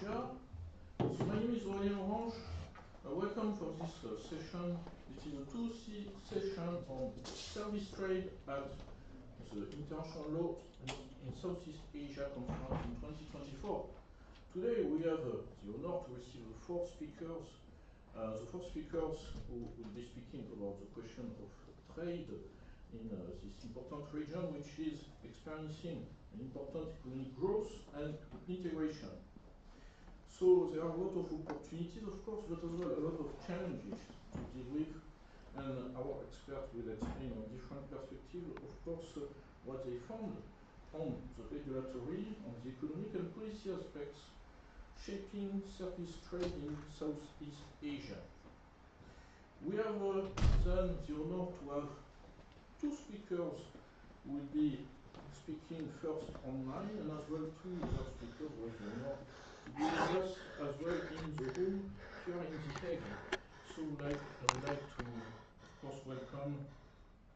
Asia. So my name is Aurélien Orange. Welcome for this session. It is a 2C session on service trade at the International Law in Southeast Asia Conference in 2024. Today we have the honor to receive four speakers. The four speakers who will be speaking about the question of trade in this important region, which is experiencing an important economic growth and integration. So there are a lot of opportunities, of course, but as well a lot of challenges to deal with. And our experts will explain on different perspectives, of course, what they found on the regulatory, on the economic and policy aspects shaping service trade in Southeast Asia. We have then the honor to have two speakers who will be speaking first online, and as well two other speakers who have the honor to be with us as well in the room here in the Hague. So I would like to, of course, welcome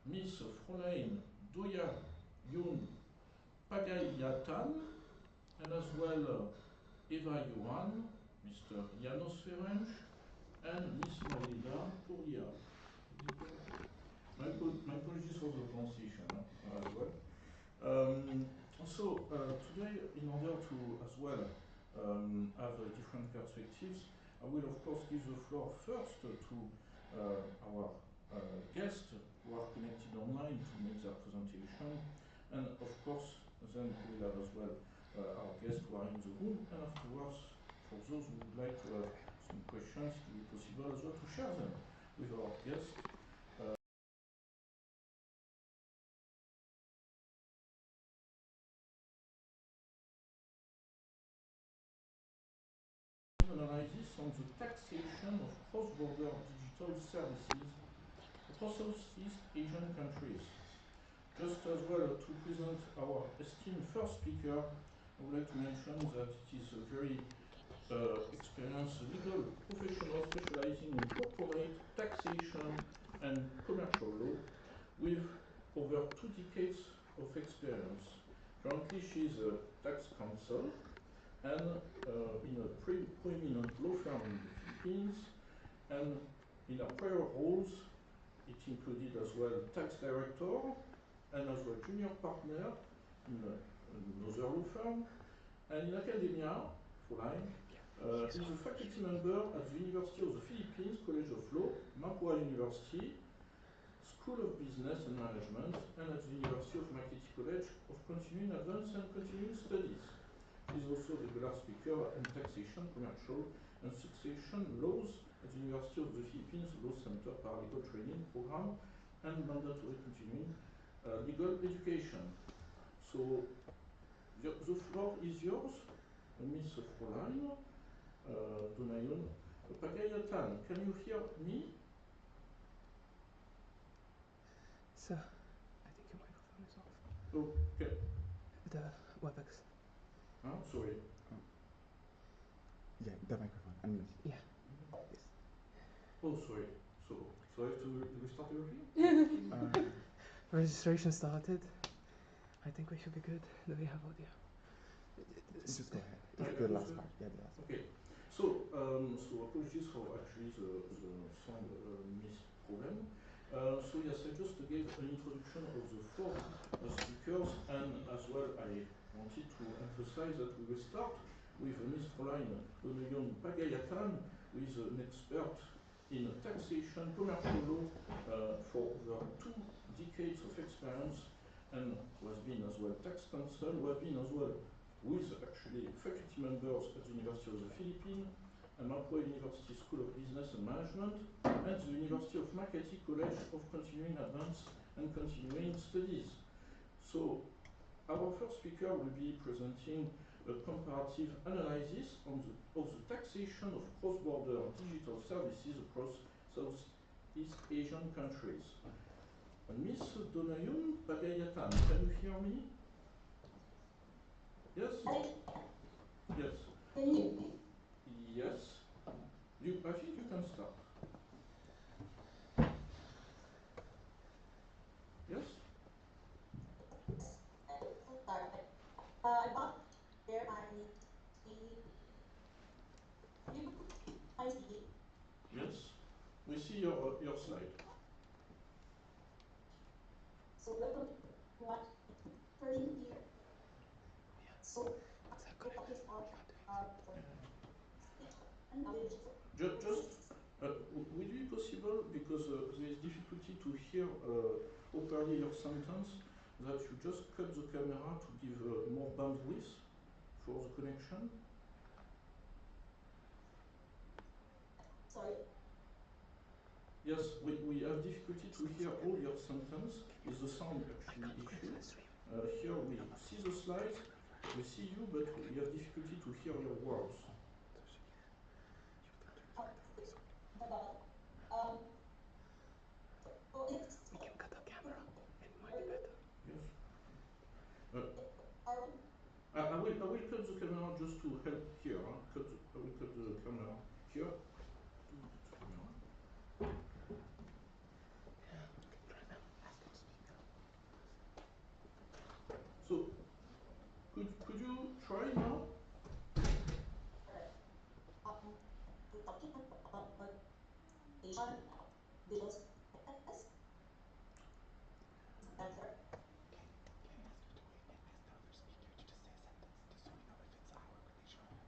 Miss Fräulein Doya Yun Pagayatan, and as well Eva Johan, Mr. Janos Ferenc, and Miss Maulida Pouria. My apologies for the pronunciation as well. Today, in order to as well have different perspectives, I will of course give the floor first to our guests who are connected online to make their presentation, and of course then we'll have as well our guests who are in the room, and afterwards for those who would like to have some questions, it will be possible as well to share them with our guests. Analysis on the taxation of cross-border digital services across Southeast Asian countries. Just as well to present our esteemed first speaker, I would like to mention that it is a very experienced legal professional specializing in corporate taxation and commercial law with over 2 decades of experience. Currently she is a tax counsel and in a preeminent law firm in the Philippines, and in her prior roles it included as well tax director and as well junior partner in another law firm, and in academia, Fräulein, is a faculty member at the University of the Philippines College of Law, Mapua University, School of Business and Management, and at the University of Makati College of Continuing Advanced and Continuing Studies. She is also a regular speaker on taxation, commercial, and succession laws at the University of the Philippines Law Center Paralegal Training Program and Mandatory Continuing Legal Education. So the floor is yours, Miss Fräulein Doya Yun Pagayatan. Can you hear me? So, I think your microphone is off. Okay. The WebEx. Oh, sorry. Yeah, the microphone. Unmute. Yeah. Yes. Oh, sorry. So I have to restart everything? Registration started. I think we should be good. Do we have audio? Just go ahead. It's the last part. Yeah, the last part. Okay. So apologies for actually the sound miss problem. So yes, I just gave an introduction of the four speakers, and as well I wanted to emphasize that we will start with Ms. Fräulein Doya Yun Pagayatan, who is an expert in taxation, commercial law for over 2 decades of experience, and who has been as well tax counsel, who has been as well with actually faculty members at the University of the Philippines, and Mapua University School of Business and Management, and the University of Makati College of Continuing Advanced and Continuing Studies. So our first speaker will be presenting a comparative analysis of the taxation of cross-border digital services across Southeast Asian countries. Miss Doya Yun Pagayatan, can you hear me? Yes? Yes. Can you hear me? Yes. I think you can start. Yes? Start. I bought there I see Yes, we see your slide. So welcome to what 13 year. So focus on speech and knowledge. Would it be possible, because there is difficulty to hear properly your sentence, that you just cut the camera to give more bandwidth for the connection? Sorry. Yes, we have difficulty to hear all your sentence. Is the sound actually issue? Here we see the slides, we see you, but we have difficulty to hear your words. We can cut the camera, it might be better. Yes. I will cut the camera just to help here. I will cut the camera here. So, could you try now?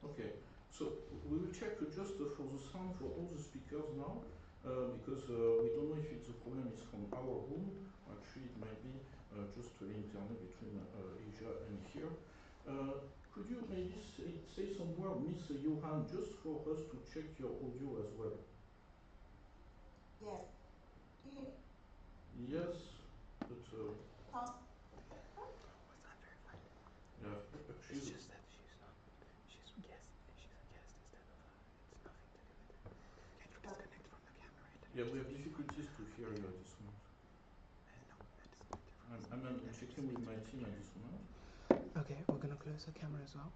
Okay, so we will check just for the sound for all the speakers now, because we don't know if the problem is from our room. Actually, it might be just the internet between Asia and here. Could you maybe say some word, Miss Johan, just for us to check your audio as well? Yes. Yes, but yeah, actually, it's just that she's a guest instead of it's nothing to do with it. Can you disconnect from the camera? Yeah, we have difficulties to hear you at this moment. I'm checking with my team at this moment. Okay, we're gonna close the camera as well.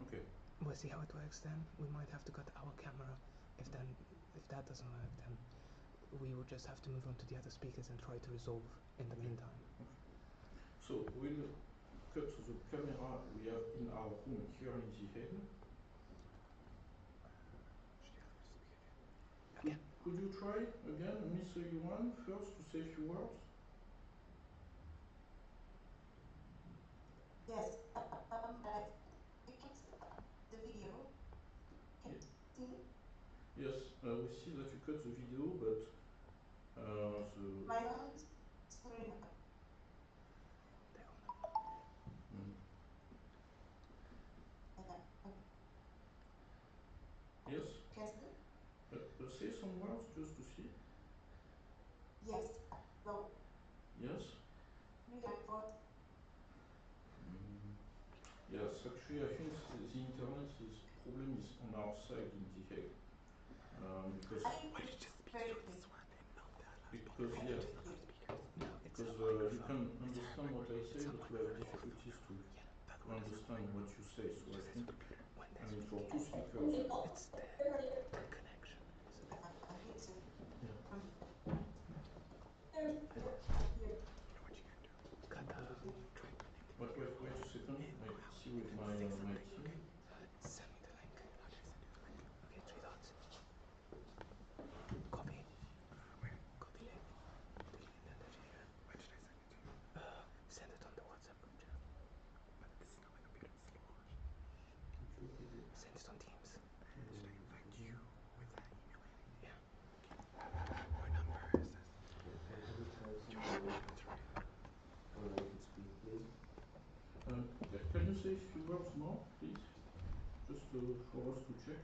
Okay. We'll see how it works then. We might have to cut our camera. If that doesn't work, then we will just have to move on to the other speakers and try to resolve in the meantime. Okay. So we'll cut the camera we have in our room here in the Hague. Could you try again, Miss Yuan, first to say a few words? Yes. We can the video. Can you see? Yes, we see that you cut the video, but my screen. Yes. Say some words just to see. Yes. No. Yes. Yes, actually, I think the internet problem is on our side in the Hague. Because yeah, because you can understand what I say, but we have difficulties to understand what you say. So I think, I mean, for two speakers, It's the connection. yeah. You know what you can do? Cut Wait a second. I see with my team. Send me the link. Okay, 3 dots. Copy. Copy link. Where should I send it to you? Send it on the WhatsApp group chat. But this is not my computer, it's slow. Send it on Teams. Should I invite you with that email ID? Yeah. What number is this? Your that's right. Can you say a few words more, please? Just for us to check.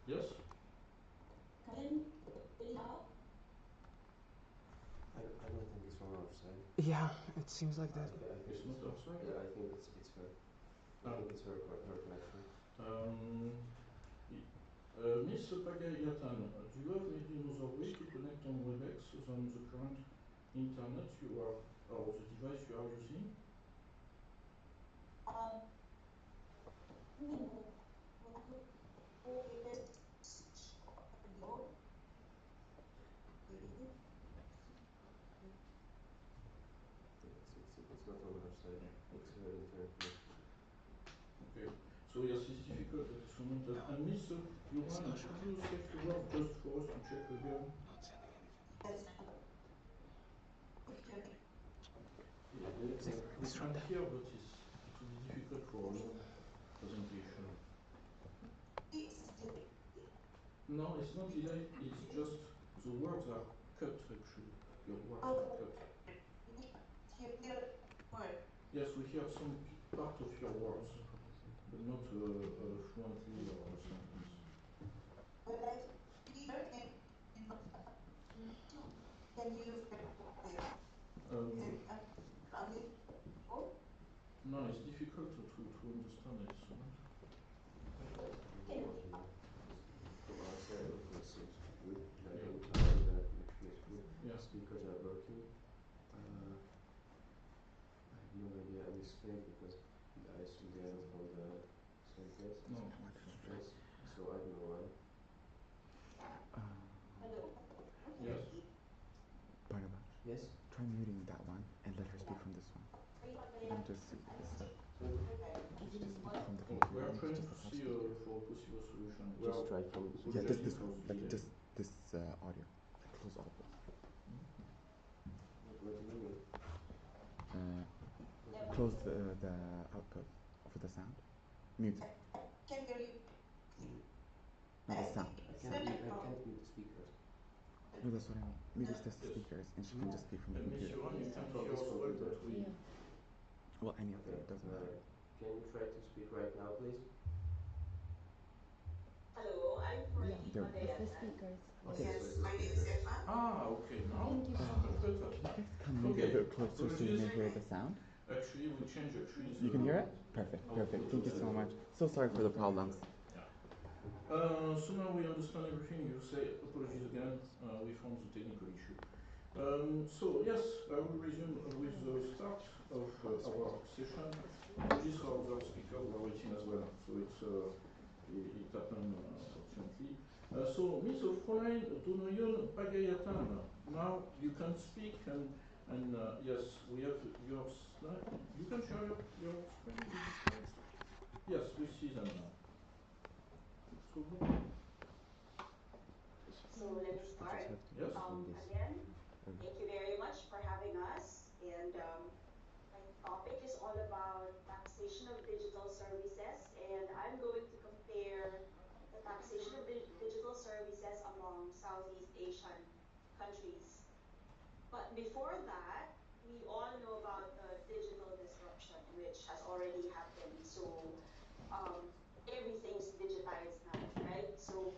Yes? I don't think it's from our side. Yeah, it seems like that. It's not outside? Yeah, I think it's her. I think it's her connection. Miss Pagayatan, do you have maybe another way to connect on WebEx than the current internet you are, or the device you are using? It's not on our side. It's very internet. Okay. So yes, it's difficult at this moment. And Mr. Johan, could you save the word just for us to check again? We can't hear, but it will be difficult for a long presentation. No, it's not delayed, it's just the words are cut actually. Your words are cut. Yes, we hear some part of your words, but not fluently or a sentence. No, it's difficult to understand at this moment. From our side, everything seems good. I Yeah. can tell you that everything is good. Yeah. Speakers are working. I have no idea. I will explain because I assume they are not on the same place. No. Yes. So I don't know why. Yes. Barnabas, Yes. try muting that one and let her speak from this one. And just speak from the Oh, we are trying to see for a possible solution. Just try from. Yeah, just this because like delay. this audio. Like, close all of this. What do you mean? Close the output for the sound. Mute it. No, the sound. I can't mute the speakers. No, that's what I mean. Maybe it's just the speakers and she can just speak from the And Miss computer. Johan, you can From hear this us well, computer. but we... Well, any of them, it doesn't matter. Can you try to speak right now, please? Hello, I'm Yeah, there we go. It's the speakers. Okay, Yes, so it's the my name is speakers. Efan. Ah, okay, now Thank you so it's much. better. Can you guys come maybe Okay. a bit closer so you may hear the sound? Actually, we change actually the... You can hear it? Perfect, perfect. Thank you so much. So sorry for the problems. So now we understand everything. You say apologies again. We found the technical issue. So yes, I will resume with the start of our session. Apologies for other speakers were waiting as well. So it happened fortunately. So Ms. Fräulein Donoyon Pagayatan, now you can speak and yes, we have your slide. You can share your screen. Yes, we see them now. So good. So let me start. Yes. Again, thank you very much for having us. And my topic is all about taxation of digital services. And I'm going to compare the taxation of digital services among Southeast Asian countries. But before that, we all know about the digital disruption, which has already happened. So everything's digitized now, right? So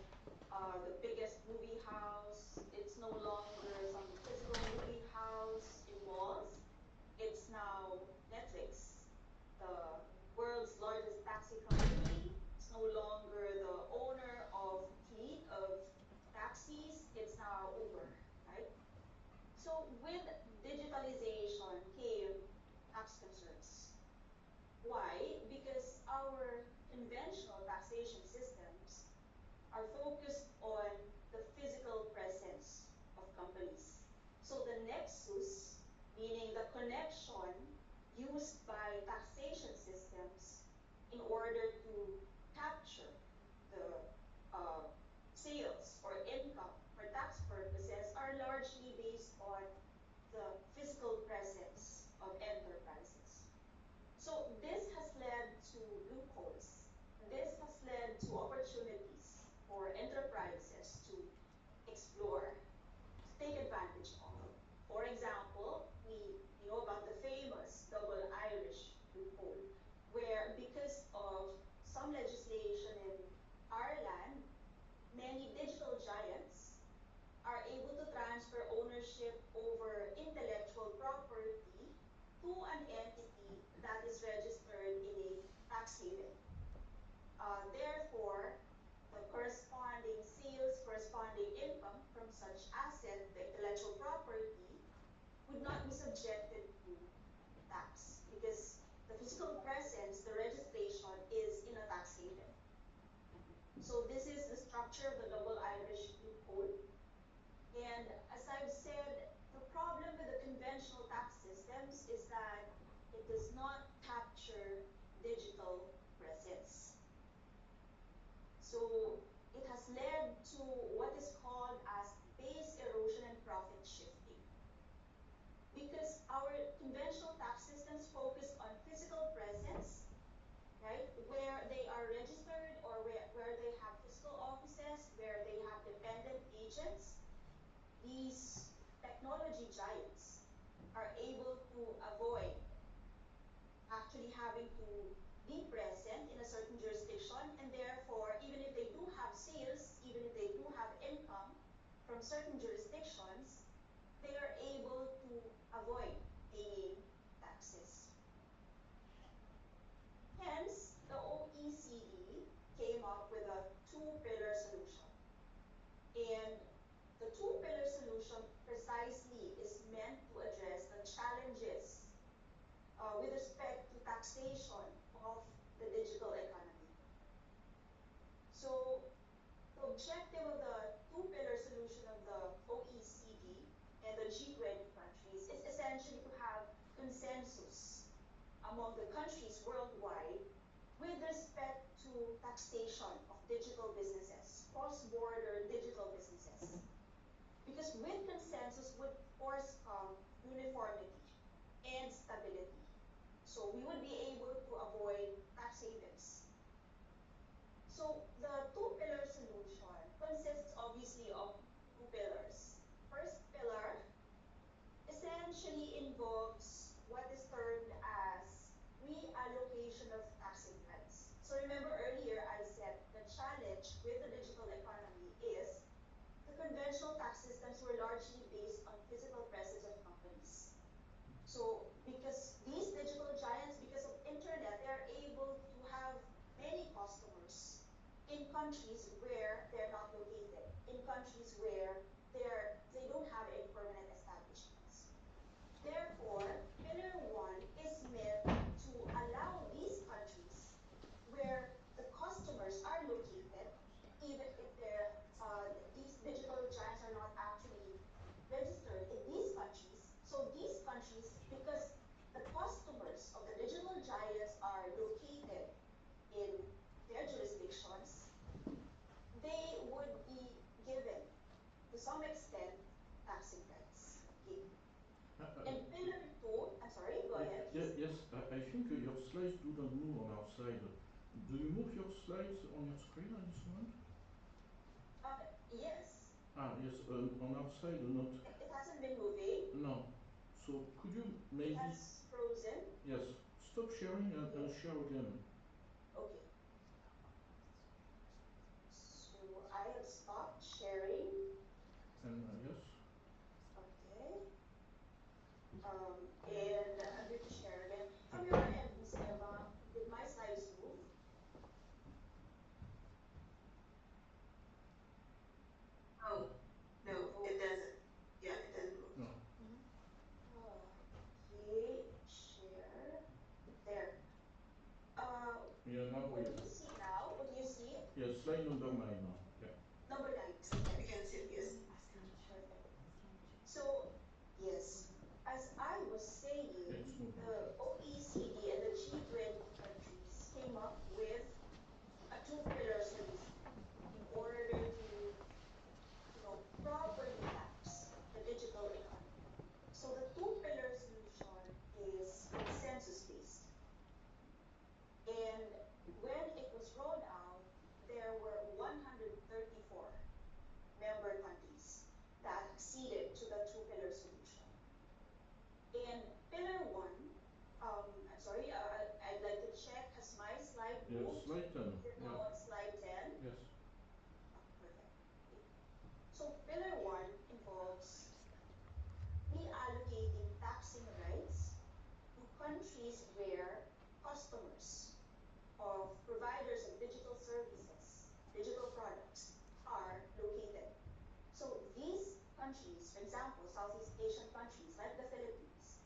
the biggest movie house, it's no longer some physical movie house in malls. It's now Netflix. The world's largest taxi company is no longer the owner of fleet of taxis. It's now Uber, right? So with digitalization came tax concerns. Why? Because our conventional taxation systems are focused on the physical presence of companies. So the nexus, meaning the connection used by taxation systems in order to capture the sales or income for tax purposes, are largely based on the physical presence of enterprises. So this has led to loopholes. This has led to opportunities for enterprises to explore, to take advantage of. For example, we know about the famous double Irish loophole, where because of some legislation in Ireland, many digital giants are able to transfer ownership over intellectual property to an entity that is registered in a tax haven. Therefore, the corresponding sales, corresponding income from such asset, the intellectual property, would not be subjected to tax because the physical presence, the registration is in a tax haven. So this is the structure of the double Irish loophole. And as I've said, the problem with the conventional tax systems is that it does So it has led to what is called as base erosion and profit shifting. Because our conventional tax systems focus on physical presence, right, where they are registered or where they have fiscal offices, where they have dependent agents, these technology giants are able to avoid actually having to be present in a certain jurisdiction, and therefore, even if they do have sales, even if they do have income from certain jurisdictions, they are able to avoid paying taxes. Hence, the OECD came up with a two-pillar solution. And the two-pillar solution precisely is meant to address the challenges with respect to taxation of the digital economy. So the objective of the two-pillar solution of the OECD and the G20 countries is essentially to have consensus among the countries worldwide with respect to taxation of digital businesses, cross-border digital businesses. Because with consensus would force come uniformity and stability. So we would be able to avoid tax havens. So the two-pillar solution consists obviously of two pillars. First pillar essentially involves what is termed as reallocation of taxing rights. So remember earlier I said the challenge with the digital economy is the conventional tax systems were largely based on physical presence of companies. So because these digital giants, because of internet, they're able to have many customers in countries where they're not located, in countries where they don't have any permanent establishments. Therefore, Pillar 1 is meant to allow these countries where the customers are located, even if these digital giants are not actually registered in these countries. So these countries, because the customers of the digital giants are located in their jurisdictions, they would be given, to some extent, taxing rights. Okay. And pillar 2, I'm sorry, go ahead, please. Yes, I think your slides do not move on our side. Do you move your slides on your screen at this moment? Yes. Yes, on our side not. It hasn't been moving. No. So could you maybe... It has frozen. Yes, stop sharing and share again. Okay. So I have stopped sharing. And yes. Okay. And I'm going to share again. From your end, Ms. Eva, did my slides move? Oh, no, it doesn't. Yeah, it doesn't move. No. Okay, share. There. Yeah, now What do you see now? What do you see? Yes, slide number 9 now. Yeah. Number 9. Okay, we can see it, yes. Perfect. So, yes, as I was saying, the OECD and the G20 countries came up with a two-pillar solution in order to, properly tax the digital economy. So the two-pillar solution is consensus-based. And when it was rolled out, there were 134 member countries that acceded to the two-pillar solution. And pillar 1, I'm sorry, I'd like to check, has my slide moved? Yes, slide 10. Is it now on slide 10? Yes. Perfect. Okay. So pillar 1 involves reallocating taxing rights to countries where customers of providers of digital services, digital products, are located. So these countries, for example, Southeast Asian countries like the Philippines,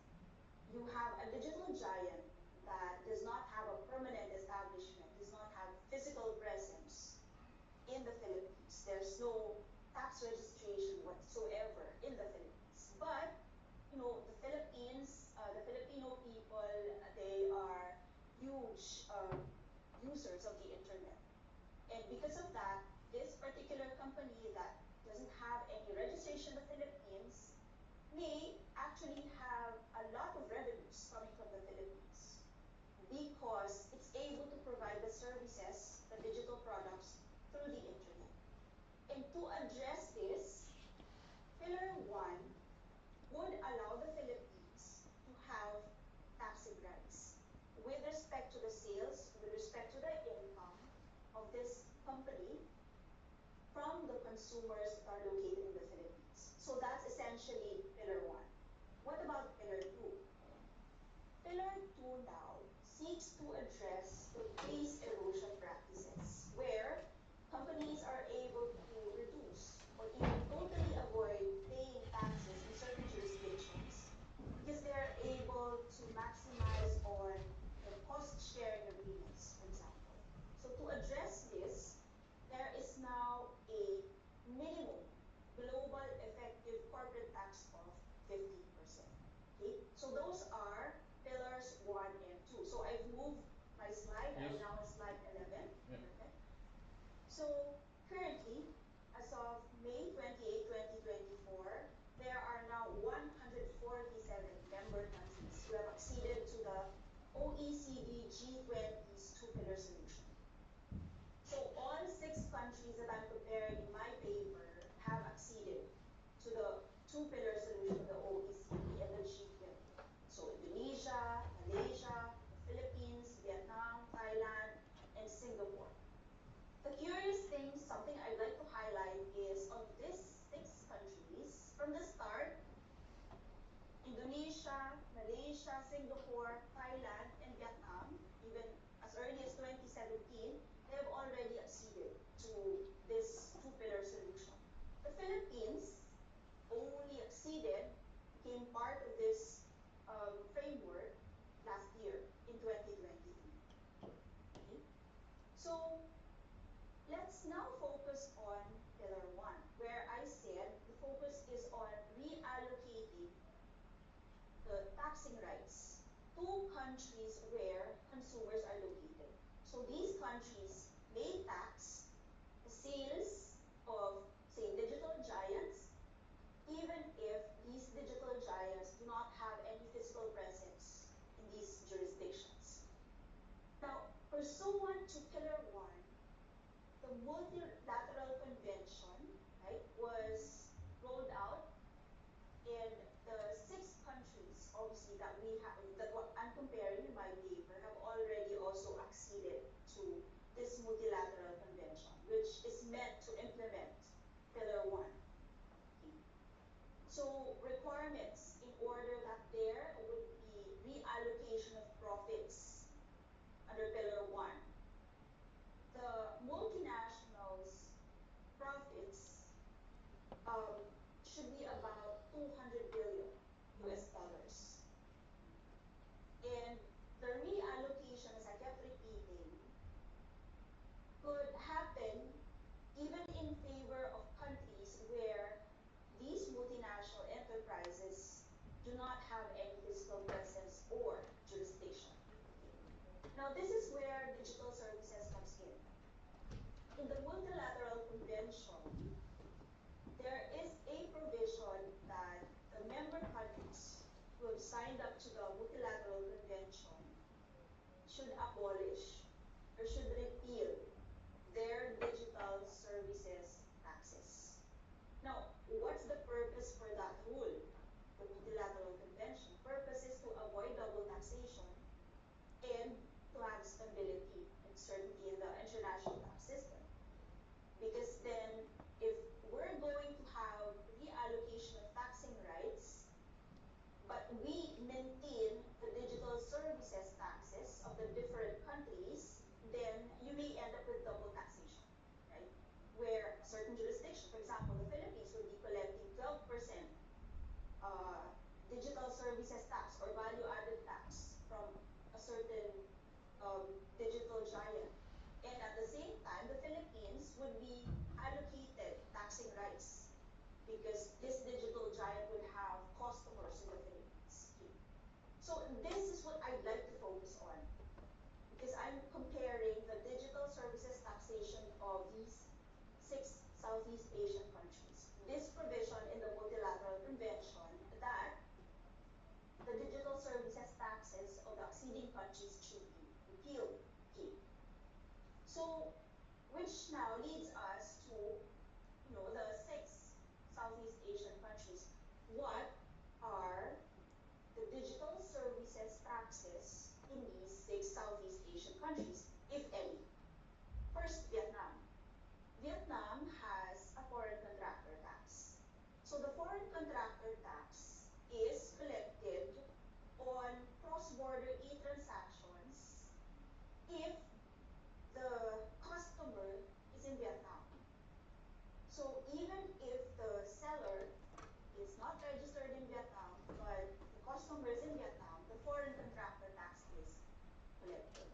you have a digital giant that does not have a permanent establishment, does not have physical presence in the Philippines. There's no tax registration whatsoever in the Philippines. But, the Philippines, the Filipino people, they are huge users of the internet. And And because of that, this particular company that doesn't have any registration in the Philippines may actually have a lot of revenues coming from the Philippines because it's able to provide the services, the digital products, through the internet. And to address this, Pillar 1 would allow the Philippines to have taxing rights with respect to the sales, with respect to the income of this company from the consumers that are located in the Philippines. So that's essentially Pillar 1. What about Pillar 2? Pillar 2 now seeks to address the base erosion practices, where companies are able to reduce or even totally avoid paying taxes in certain jurisdictions because they're able to maximize on cost-sharing agreements, for example. So to address this, there is now a minimum global effective corporate tax of 15%. Okay, so those are pillars 1 and 2. So I've moved my slide. Yes. I'm now on slide 11. Yeah. Okay. So currently, as of May 28, 2024, there are now 147 member countries who have acceded to the OECD G20's two-pillar solution. So all 6 countries that I'm comparing in my paper have acceded to the two-pillar solution of the OECD and the G20. So Indonesia, Malaysia, the Philippines, Vietnam, Thailand, and Singapore. The curious thing, something I'd like to highlight is of these 6 countries, from the start, Indonesia, Malaysia, Singapore, Thailand, and Vietnam, even as early as 2017, they have already acceded to this two-pillar solution. The Philippines only acceded, became part of this framework last year in 2023. Okay? So let's now focus on Pillar 1, where I said the focus is on reallocating the taxing rights to countries where consumers are located. So these countries may tax the sales of, say, digital giants, even if these digital giants do not have any physical presence in these jurisdictions. Now, pursuant to Pillar 1, the multilateral convention, right, was rolled out, and the 6 countries, obviously, that what I'm comparing in my paper have already also acceded to this multilateral convention, which is meant to implement Pillar 1. Okay. So requirements in order that there would be reallocation of profits under Pillar 1. The multinationals' profits should be about 200 billion US dollars. And the reallocation, as I kept repeating, could happen even in favor of countries where these multinational enterprises do not have any physical presence or jurisdiction. Now, this is where digital services comes in. In the multilateral convention, there is a provision that the member countries who have signed up to the multilateral convention should abolish or should repeal their digital services taxes. Now, what's the purpose for that rule? The multilateral convention purpose is to avoid double taxation and to have stability and certainty in the international tax system. Because then, if we're going to have reallocation of taxing rights, but we maintain the digital services taxes of the different countries, then you may end up with double taxation, right? Where certain jurisdictions, for example, the Philippines would be collecting 12% digital services tax or value-added tax from a certain digital giant. And at the same time, the Philippines would be allocated taxing rights because this digital giant would have customers in the Philippines. Okay. So this is what I'd like to focus on because I'm comparing the digital services taxation of these 6 Southeast Asian countries. This provision in the multilateral convention that the digital services taxes of the acceding countries should be repealed came. So, which now leads us to, the 6 Southeast Asian countries. What are the digital services taxes in these 6 Southeast Asian countries, if any? First, Vietnam. Vietnam has a foreign contractor tax. So the foreign contractor tax is collected on cross-border e-transactions if the customer is in Vietnam. So even if the seller is not registered in Vietnam, but the customer is in Vietnam, the foreign contractor tax is collected.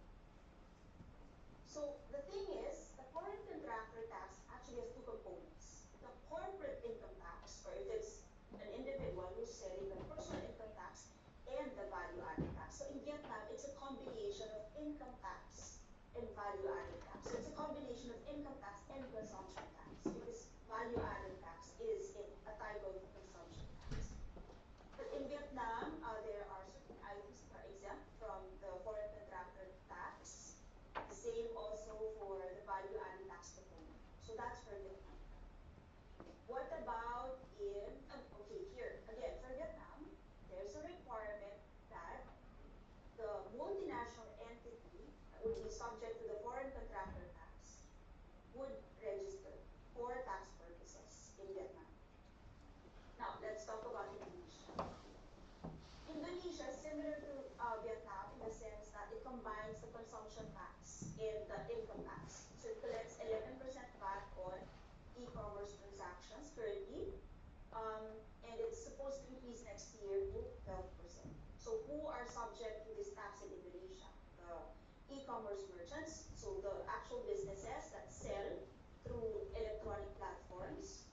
So the thing is, the foreign contractor tax actually has two components. The corporate income tax, or if it's an individual who's selling, the personal income tax, and the value-added tax. So in Vietnam, it's a combination of income tax and value-added tax. So it's a combination of income tax and consumption tax, because value-added tax is a type of consumption tax. But in Vietnam, there are certain items that are exempt from the foreign contractor tax. The same also for the value-added tax component. So that's for Vietnam. What about okay, here, again, for Vietnam, there's a requirement that the multinational entity that would be subject to the foreign contractor tax would register for tax purposes in Vietnam. Now, let's talk about Indonesia. Indonesia is similar to Vietnam in the sense that it combines the consumption tax and the income tax. So it collects 11% VAT on e-commerce transactions currently, and it's supposed to increase next year to 12%. So who are subject to this tax in Indonesia? The e-commerce merchants, so the actual businesses that sell through electronic platforms,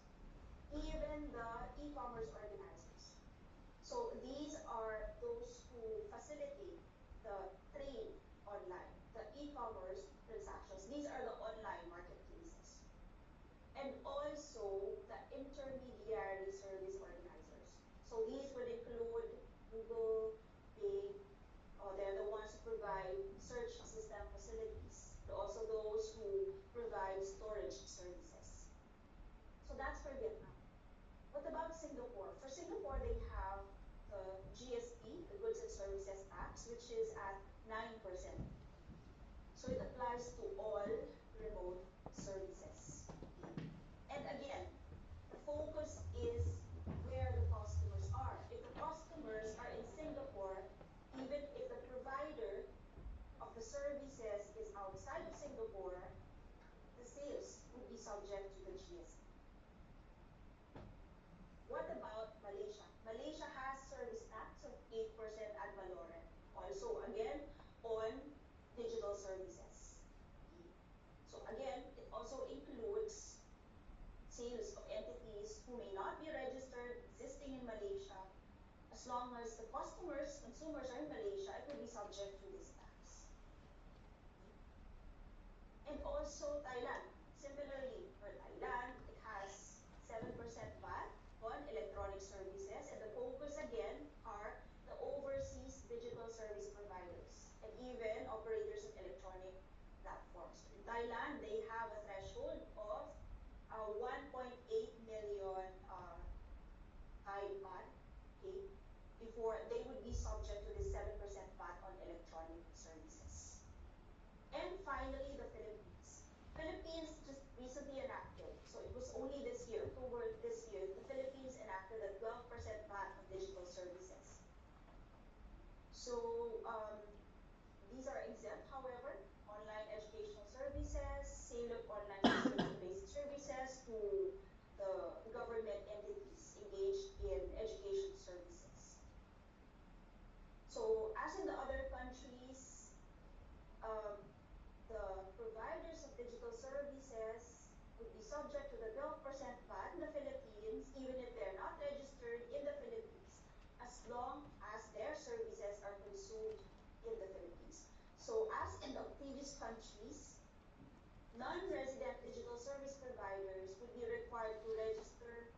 even the e-commerce organizers. So these are those who facilitate the trade online, the e-commerce transactions. These are the online marketplaces. And also the intermediary service organizers. So these would include Google, Bing, they're the ones who provide search system facilities, but also those who provide storage services. So that's for Vietnam. What about Singapore? For Singapore, they have the GST, the Goods and Services Tax, which is at 9%. So it applies to all remote services. And again, the focus is where the customers are. If the customers are in Singapore, even if the provider of the services is outside of Singapore, the sales would be subject to the GST. What about Malaysia? Malaysia has service tax of 8% ad valorem. Also, again, on digital services. So again, it also includes sales of entities who may not be registered, existing in Malaysia. As long as the consumers are in Malaysia, it will be subject to this tax. And also Thailand. Similarly, for Thailand, it has 7% VAT on electronic services, and the focus again are the overseas digital service providers and even operators of electronic platforms. In Thailand, they have a threshold of 1.8 million Thai baht, okay, before they would be subject to the 7% VAT on electronic services. And finally, the Philippines. Philippines just recently enacted, so it was only this year, October this year, the Philippines enacted a 12% VAT on digital services. So these are exempt, however, online educational services, sale of online subscription-based services to the government entities engaged in education services. So as in the other countries, the providers of digital services would be subject to the 12% VAT in the Philippines, even if they're not registered in the Philippines, as long as their services are consumed in the Philippines. So as in the previous countries, non-resident digital service providers would be required to register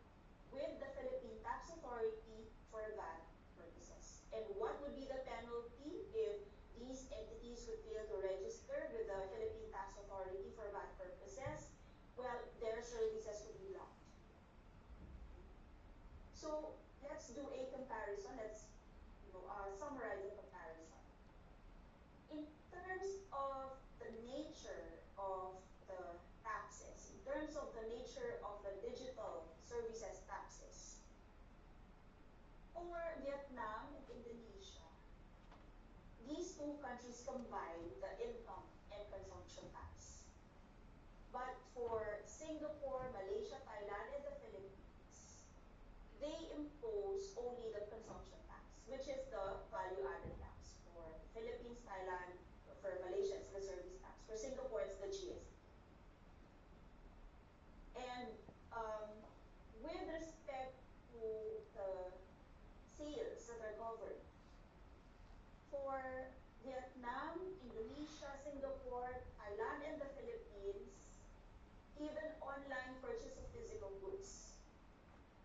with the Philippine Tax Authority for VAT purposes. And what would be the penalty if these entities would fail to register with the Philippine Tax Authority for VAT purposes? Well, their services would be blocked. So let's do a comparison. Let's summarize a comparison. In terms of the nature of the taxes, in terms of the nature of the digital services taxes, for Vietnam and Indonesia, these two countries combine the income and consumption tax. But for Singapore, Malaysia, Thailand, and the Philippines, they impose only the consumption tax, which is the value-added tax. For the Philippines, Thailand, for Malaysia, it's the service tax. For Singapore, it's the GST. And with respect to the sales that are covered, for Vietnam, Indonesia, Singapore, Thailand, and the Philippines, even online purchase of physical goods,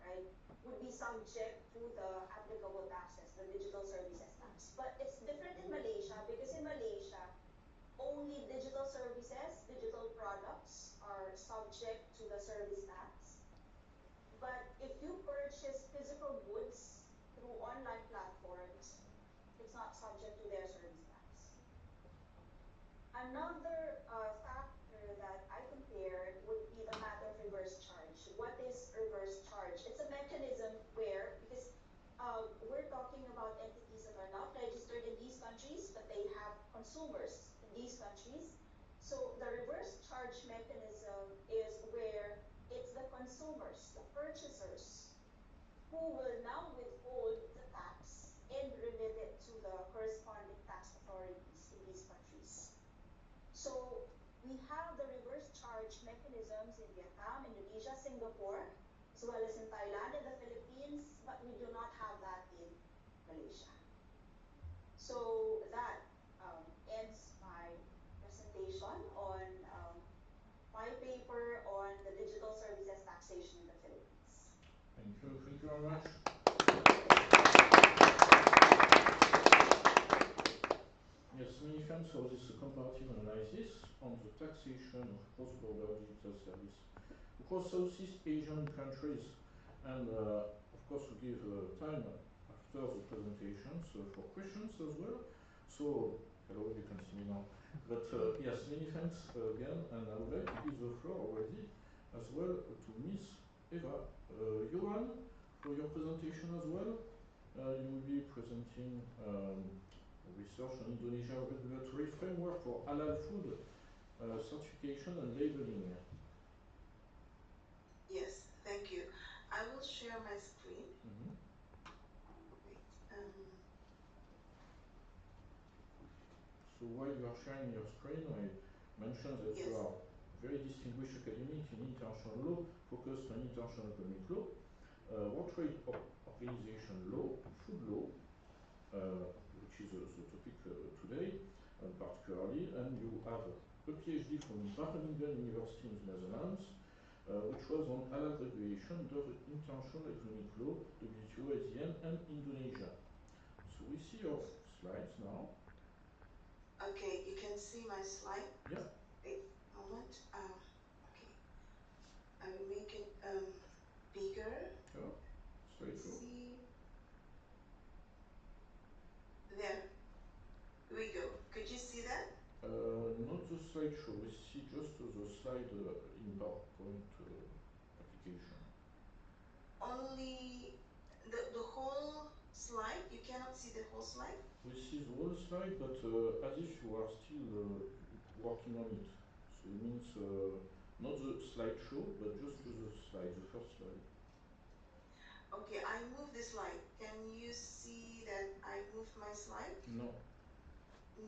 right, would be subject to the applicable taxes, the digital services tax. But it's different in Malaysia because in Malaysia, only digital services, digital products are subject to the service tax. But if you purchase physical goods through online platforms, it's not subject to their service tax. Another factor that I compared would be the matter of reverse charge. What is reverse charge? It's a mechanism where, because we're talking about entities that are not registered in these countries, but they have consumers in these countries. So the reverse charge mechanism is where it's the consumers, the purchasers, who will now withhold the tax and remit it to the corresponding tax authorities in these countries. So we have the reverse charge mechanisms in Vietnam, Indonesia, Singapore, as well as in Thailand and the Philippines, but we do not have that in Malaysia. So that ends my presentation on my paper on the digital services taxation in the Philippines. Thank you very much. Yes, many thanks for this comparative analysis on the taxation of cross-border digital service across Southeast Asian countries. And of course, we give time after the presentations for questions as well. So, hello, you can see me now. But yes, many thanks again, and I would like to give the floor already as well to Miss Eva. Johan, for your presentation as well. You will be presenting research on Indonesia regulatory framework for halal food certification and labeling. Yes, thank you. I will share my screen. Mm-hmm. Wait. So while you are sharing your screen, I mentioned that you are very distinguished academic in international law, focused on international economic law, World Trade Organization law, food law, which is the topic today, particularly, and you have a PhD from Wageningen University in the Netherlands, which was on halal regulation under the international economic law, WTO, ASEAN, and Indonesia. So we see your slides now. Okay, you can see my slide? Yeah. Wait a moment. Okay. I will make it bigger. Yeah, straight through. See. There. We go. Could you see that? Not the slideshow. We see just the slide in PowerPoint application. Only the whole slide? You cannot see the whole slide? We see the whole slide, but as if you are still working on it. So it means not the slideshow, but just the slide, the first slide. Okay, I moved the slide. Can you see that I moved my slide? No.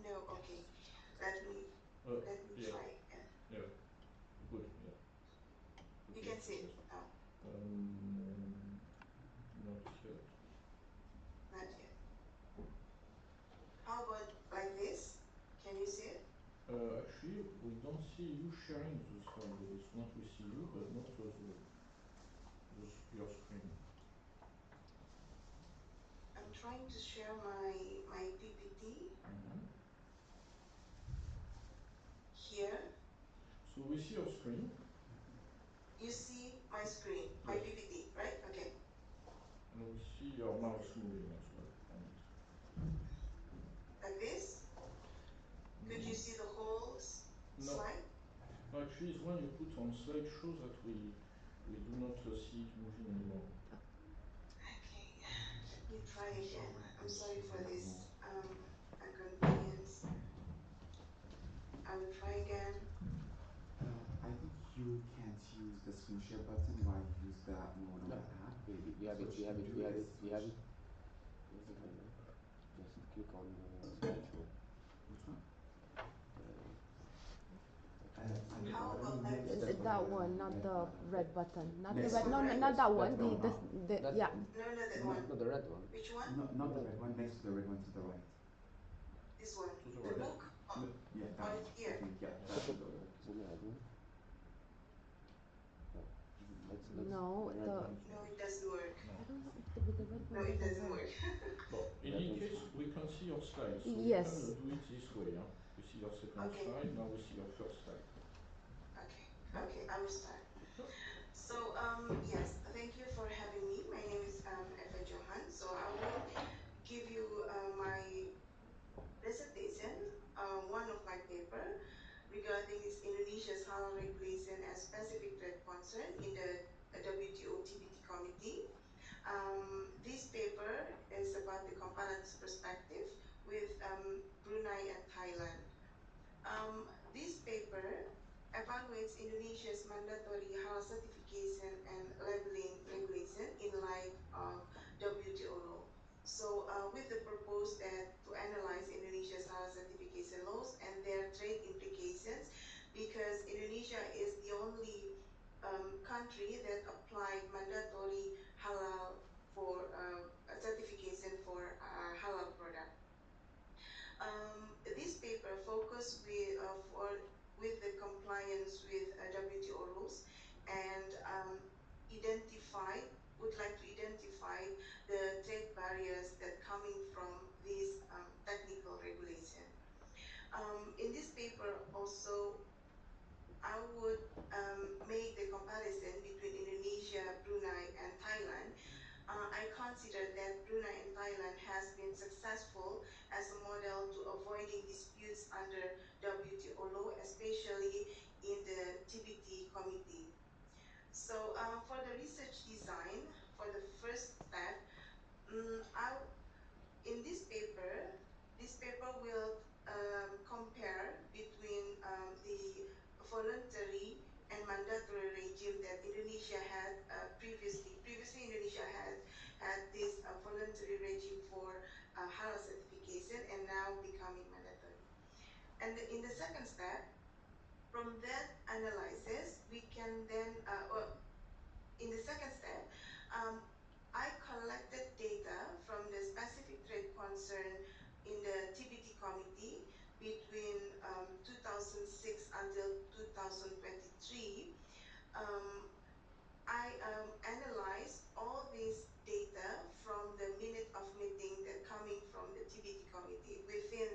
No, okay. Let me yeah. try again. Yeah, good, yeah. You can see it now? Not yet. Not yet. How about like this? Can you see it? Actually, actually, we don't see you sharing the slide. We want to see you, but not your screen. I'm trying to share my PPT here. So we see your screen. You see my screen, my Yes. PPT, right? Okay. And we see your mouse moving as well on it. Like this? Could you see the whole slide? No, actually, it's when you put on slideshow that we do not see it moving anymore. Okay, let me try again. I'm sorry for this inconvenience. I will try again. I think you can't use the screen share button while you use that mode on the app. You have it, you have it, you have it, you have it. Just click on the slideshow. Which one? How about like That one, not the red button. Not the Next red. one. No, not that one. No, no. Yeah. No, that one. No, the red one. Which one? Not the red one, next to the red one to the right. This one. To the The right. book? No, yeah, that Or one. here. I think, yeah, that one. No, the. No, it doesn't work. I don't know if the red No, one it doesn't doesn't work. work. But in any case, we can see your slide. So Yes. we can do it this way. We see your second Okay. slide, now we see your first slide. Okay, I will start. So, yes, thank you for having me. My name is Eva Johan. So I will give you my presentation, one of my paper regarding is Indonesia's halal regulation and specific trade concern in the WTO TBT committee. This paper is about the comparative perspective with Brunei and Thailand. This paper evaluates Indonesia's mandatory halal certification and labeling regulation in light of WTO law. So with the purpose that to analyze Indonesia's halal certification laws and their trade implications, because Indonesia is the only country that applied mandatory halal for certification for halal product. This paper focused with the compliance with WTO rules and would like to identify the trade barriers that coming from this technical regulation. In this paper also, I would make the comparison between Indonesia, Brunei, and Thailand. I consider that Brunei and Thailand has been successful as a model to avoiding disputes under WTO law, especially in the TBT committee. So for the research design, for the first step, in this paper will compare between the voluntary and mandatory regime that Indonesia had previously. Previously, Indonesia had this voluntary regime for halal certification and now becoming mandatory. And in the second step, from that analysis, we can then, in the second step, I collected data from the specific trade concern in the TBT committee between 2006 until 2023. I analyzed all this data from the minute of meeting that coming from the TBT committee within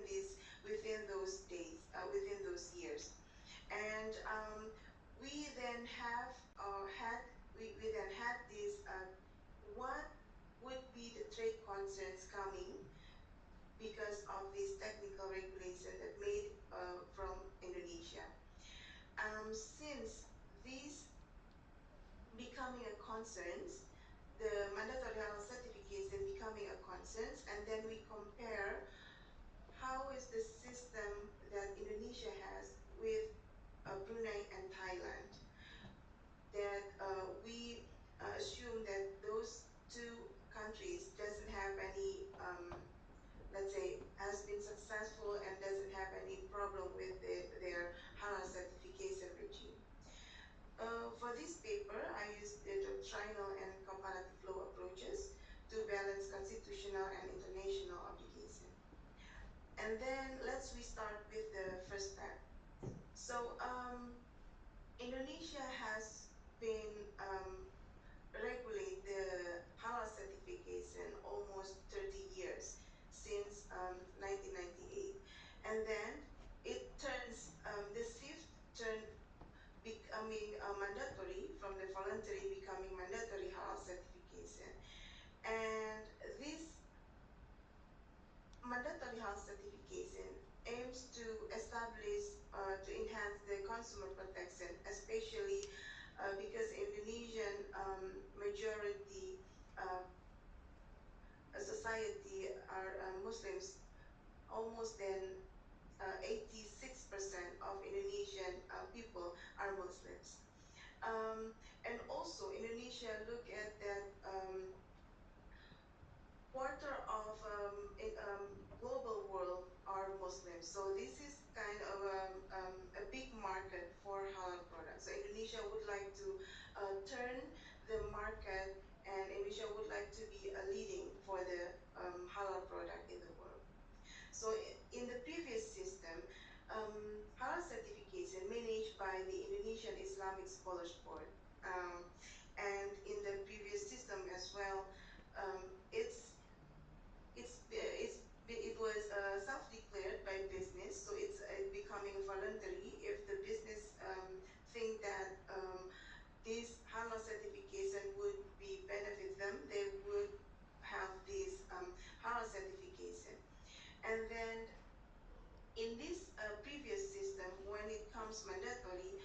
those days, within those years, and we then had this what would be the trade concerns coming because of this technical regulation that made from Indonesia. Since this becoming a concern, the mandatory halal certification becoming a concern, and then we compare how is the system that Indonesia has with Brunei and Thailand, that we assume that those two countries doesn't have any, let's say, has been successful and doesn't have any problem with their halal certification regime. For this paper, I used the doctrinal and comparative law approaches to balance constitutional and international obligation. And then we start with the first step. So Indonesia has been regulate the halal certification almost 30 years since 1998, and then it turns the shift turned becoming mandatory from the voluntary becoming mandatory halal certification, and this mandatory halal certification aims to establish to enhance the consumer protection, especially because Indonesian majority society are Muslims. Almost than 86% of Indonesian people are Muslims. And also Indonesia look at that quarter of global world are Muslims. So this is kind of a big market for halal products. So Indonesia would like to turn the market, and Indonesia would like to be a leading for the halal product in the world. So in the previous system, halal certification managed by the Indonesian Islamic Scholars Board, and in the previous system as well, it was self-declared by business, so it's becoming voluntary. If the business think that this halal certification would be benefit them, they would have this halal certification. And then in this previous system, when it comes mandatory,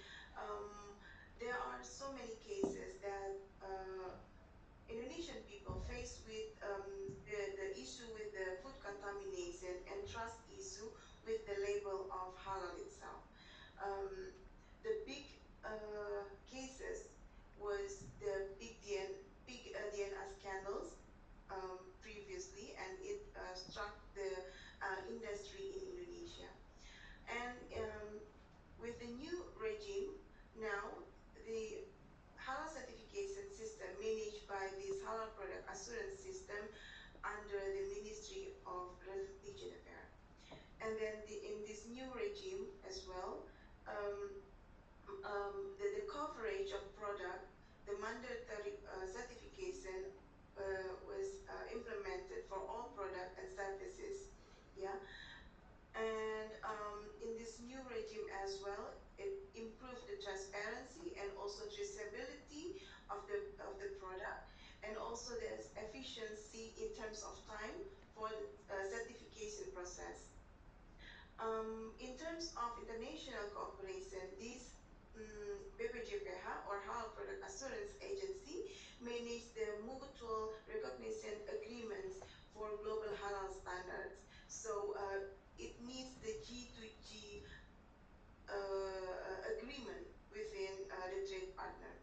there are so many cases that Indonesian people face with the issue with the food contamination and trust issue with the label of halal itself. The big cases was the big DNA scandals previously, and it struck the industry in Indonesia. And with the new regime now, the halal certification system managed by this halal product assurance system under the Ministry of Religion Affairs. And then in this new regime as well, the coverage of product, the mandatory certification was implemented for all product and services. Yeah. And in this new regime as well, it improved the transparency and also traceability of the product, and also there's efficiency in terms of time for the certification process. In terms of international cooperation, this BPJPH or Halal Product Assurance Agency manage the mutual recognition agreements for global halal standards. So it needs the G2G agreement within the trade partner.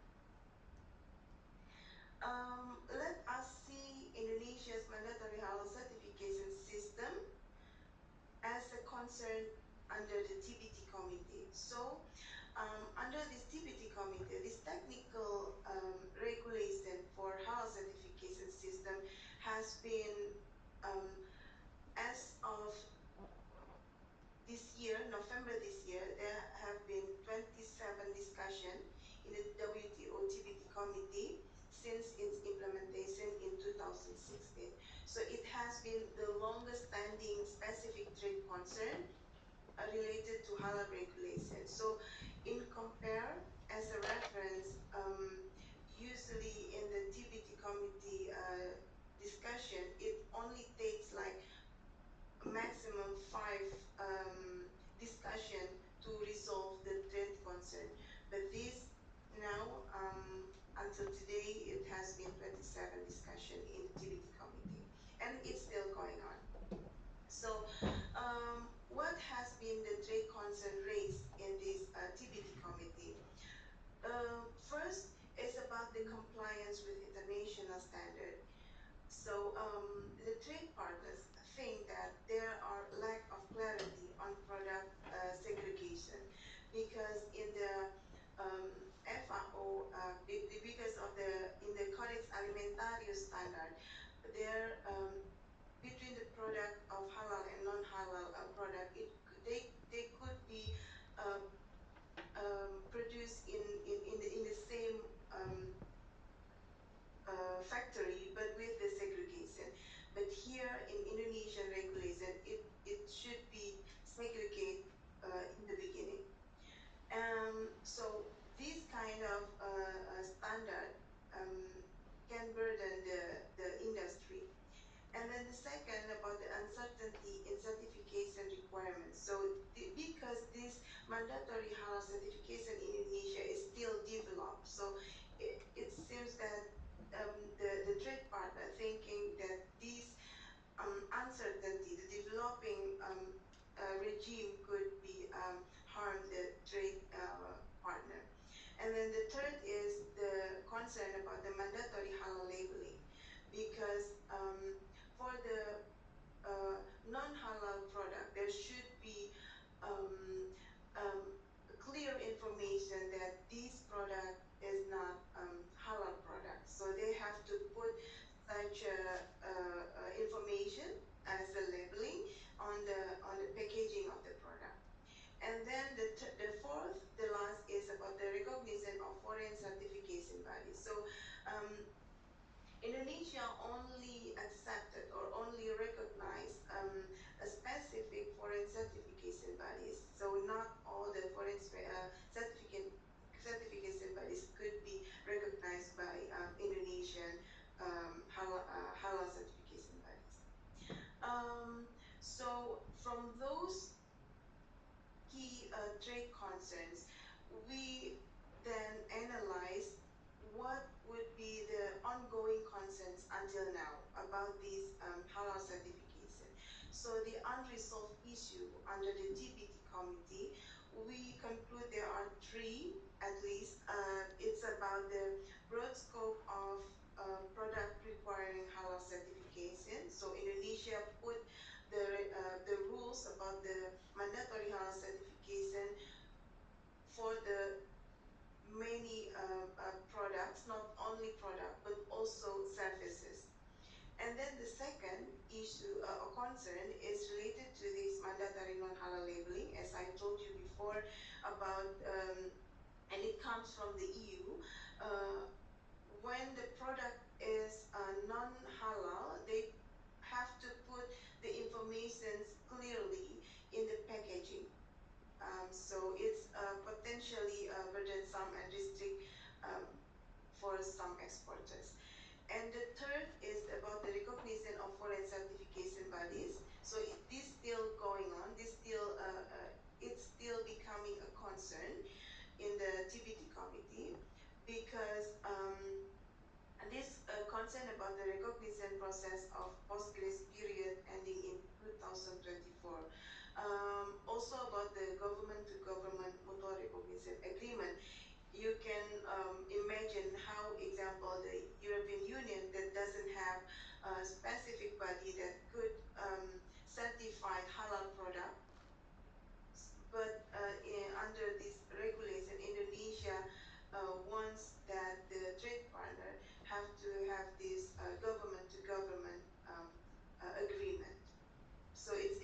Let us see Indonesia's mandatory halal certification system as a concern under the TBT committee. So under this TBT committee, this technical regulation for halal certification system has been, as of this year, November this year, there have been 27 discussions in the WTO TBT committee since its implementation in 2016. So it has been the longest standing specific trade concern related to halal regulation. So in compare, as a reference, usually in the TBT committee discussion, it only takes like maximum 5 discussion to resolve the trade concern. But this now, until today, it has been 27 discussion in the TBT committee, and it's still going on. So what has been the trade concern raised in this TBT committee? First is about the compliance with international standard. So the trade partners think that there are lack of mandatory halal certification in Indonesia is still developed. So it seems that the trade partner thinking that this uncertainty, the developing regime could be harm the trade partner. And then the third is the concern about the mandatory halal labeling, because for the non-halal product, there should be clear information that this product is not halal product. So they have to put such information as the labeling on the packaging of the product. And then the fourth, the last, is about the recognition of foreign certification bodies. So Indonesia only accepted or only recognized a specific foreign certification bodies. So not all the foreign certification bodies could be recognized by Indonesian halal certification bodies. So from those key trade concerns, we then analyze what would be the ongoing concerns until now about this halal certification. So the unresolved issue under the TBT committee, we conclude there are three at least. It's about the broad scope of product requiring halal certification. So Indonesia put the rules about the mandatory halal certification for the many products, not only product, but also services. And then the second issue or concern is related to this mandatory non-halal labeling, as I told you before about, and it comes from the EU. When the product is non-halal, they have to put the information clearly in the packaging. So it's potentially burdensome and restrict for some exporters. And the third is about the recognition of foreign certification bodies. So this still going on. This still it's still becoming a concern in the TBT committee, because this concern about the recognition process of post-grace period ending in 2024. Also about the government-to-government mutual recognition agreement. You can imagine how, example, the European Union that doesn't have a specific body that could certify halal product, but under this regulation, Indonesia wants that the trade partner have to have this government-to-government agreement. So it's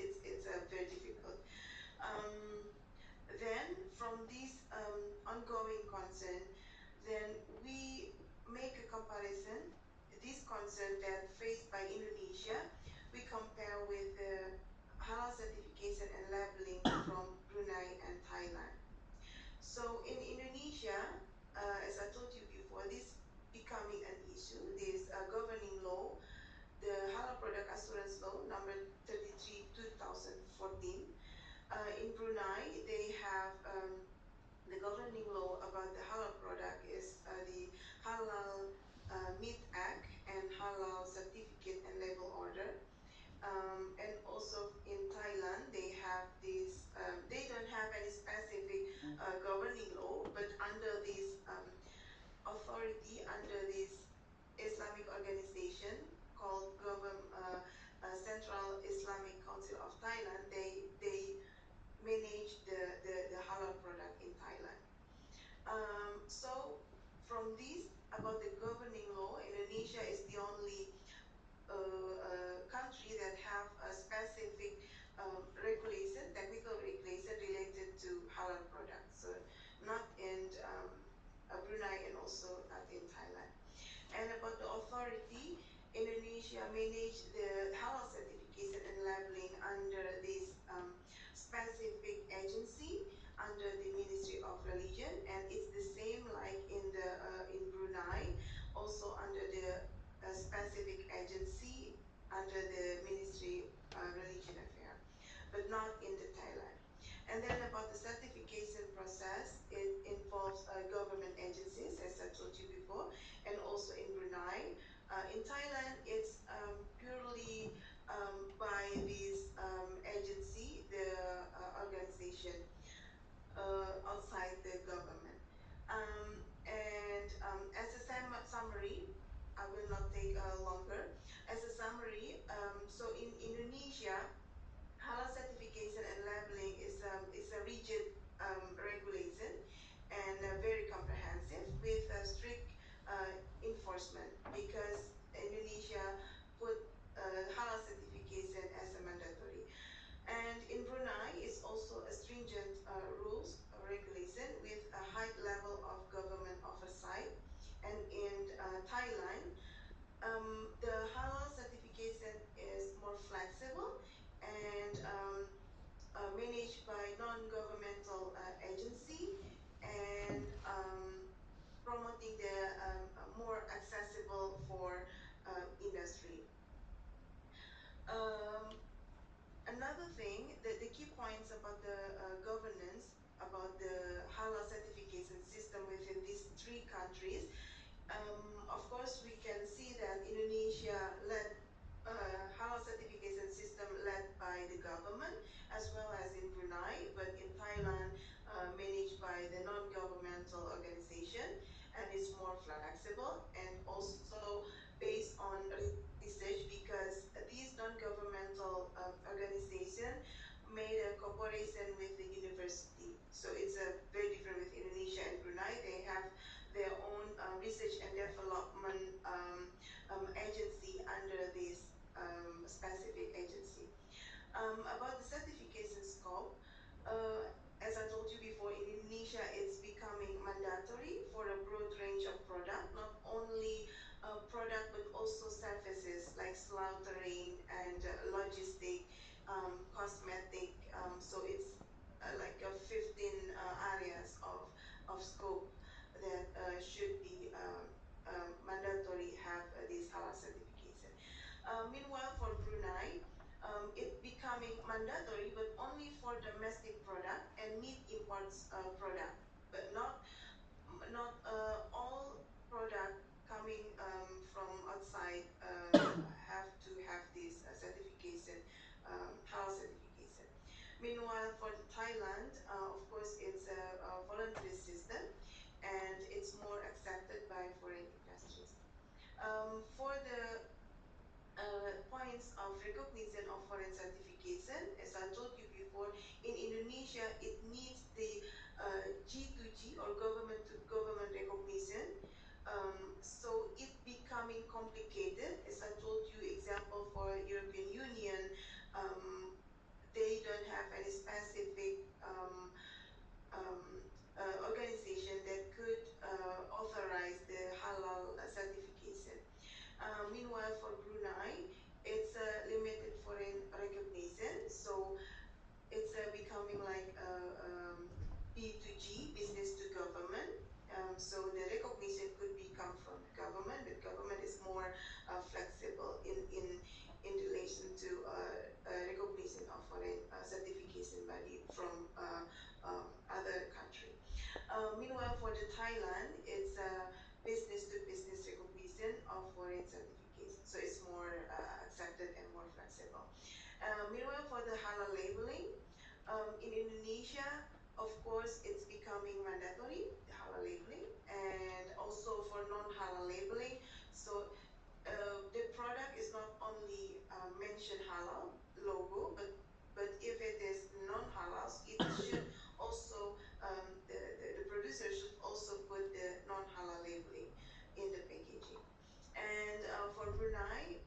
very difficult. Then from this ongoing concern, then we make a comparison. This concern that faced by Indonesia, we compare with the halal certification and labeling from Brunei and Thailand. So in Indonesia, as I told you before, this becoming an issue. This governing law, the Halal Product Assurance Law number 33 2014. In Brunei, they have the governing law about the halal product is the Halal Meat Act and Halal Certificate and Label Order. And also in Thailand, they have this, they don't have any specific governing law, but under this authority, under this Islamic organization called Central Islamic Council of Thailand, they manage the halal product in Thailand. So from this, about the governing law, Indonesia is the only country that have a specific regulation, technical regulation related to halal products. So not in Brunei and also not in Thailand. And about the authority, Indonesia manage the halal certification and labeling under this specific agency under the Ministry of Religion, and it's the same like in Brunei, also under the specific agency under the Ministry of Religion Affairs, but not in the Thailand. And then about the certification process, it involves government agencies, as I told you before, and also in Brunei. In Thailand, it's purely by this agency, the organization outside the government. As a summary, I will not take longer. As a summary, so in Indonesia, halal certification and labeling is a rigid regulation and very comprehensive with strict enforcement because Indonesia put halal certification as a mandatory. And in Brunei, it's also a stringent rules regulation with a high level of government oversight. And in Thailand, the halal certification is more flexible and managed by non-governmental agency and promoting the more accessible for industry. Another thing, the key points about the governance, about the halal certification system within these three countries. Of course, we can see that Indonesia led halal certification system led by the government as well as in Brunei, but in Thailand managed by the non-governmental organization and is more flexible and also based on research because these non-governmental organization made a cooperation with the university. So it's very different with Indonesia and Brunei. They have their own research and development agency under this specific agency. About the certification scope, as I told you before, in Indonesia it's becoming mandatory for a broad range of product, not only product but also services like slaughtering and logistic, cosmetic. So it's like 15 areas of scope that should be mandatory have this halal certification. Meanwhile, for Brunei, it becoming mandatory, but only for domestic product and meat imports product, but not all product coming from outside have to have this certification, halal certification. Meanwhile, for Thailand, of course, it's a voluntary system, and it's more accepted by foreign industries. For the points of recognition of foreign certification, as I told you before, in Indonesia it needs the G2G or government to government recognition. So it becoming complicated. As I told you, example for European Union, they don't have any specific organization that could authorize the halal certification. Meanwhile, for Brunei, it's a limited foreign recognition, so it's becoming like B2G, business to government. So the recognition could come from government, but government is more flexible in relation to recognition of foreign certification body from other country. Meanwhile, for the Thailand, it's business to business recognition of foreign certification. So it's more accepted and more flexible. Meanwhile, for the halal labeling, in Indonesia, of course, it's becoming mandatory, the halal labeling, and also for non-halal labeling. So the product is not only mention halal logo, but if it is non-halal, it should also the producer should also put the non-halal labeling in the packaging. And for Brunei,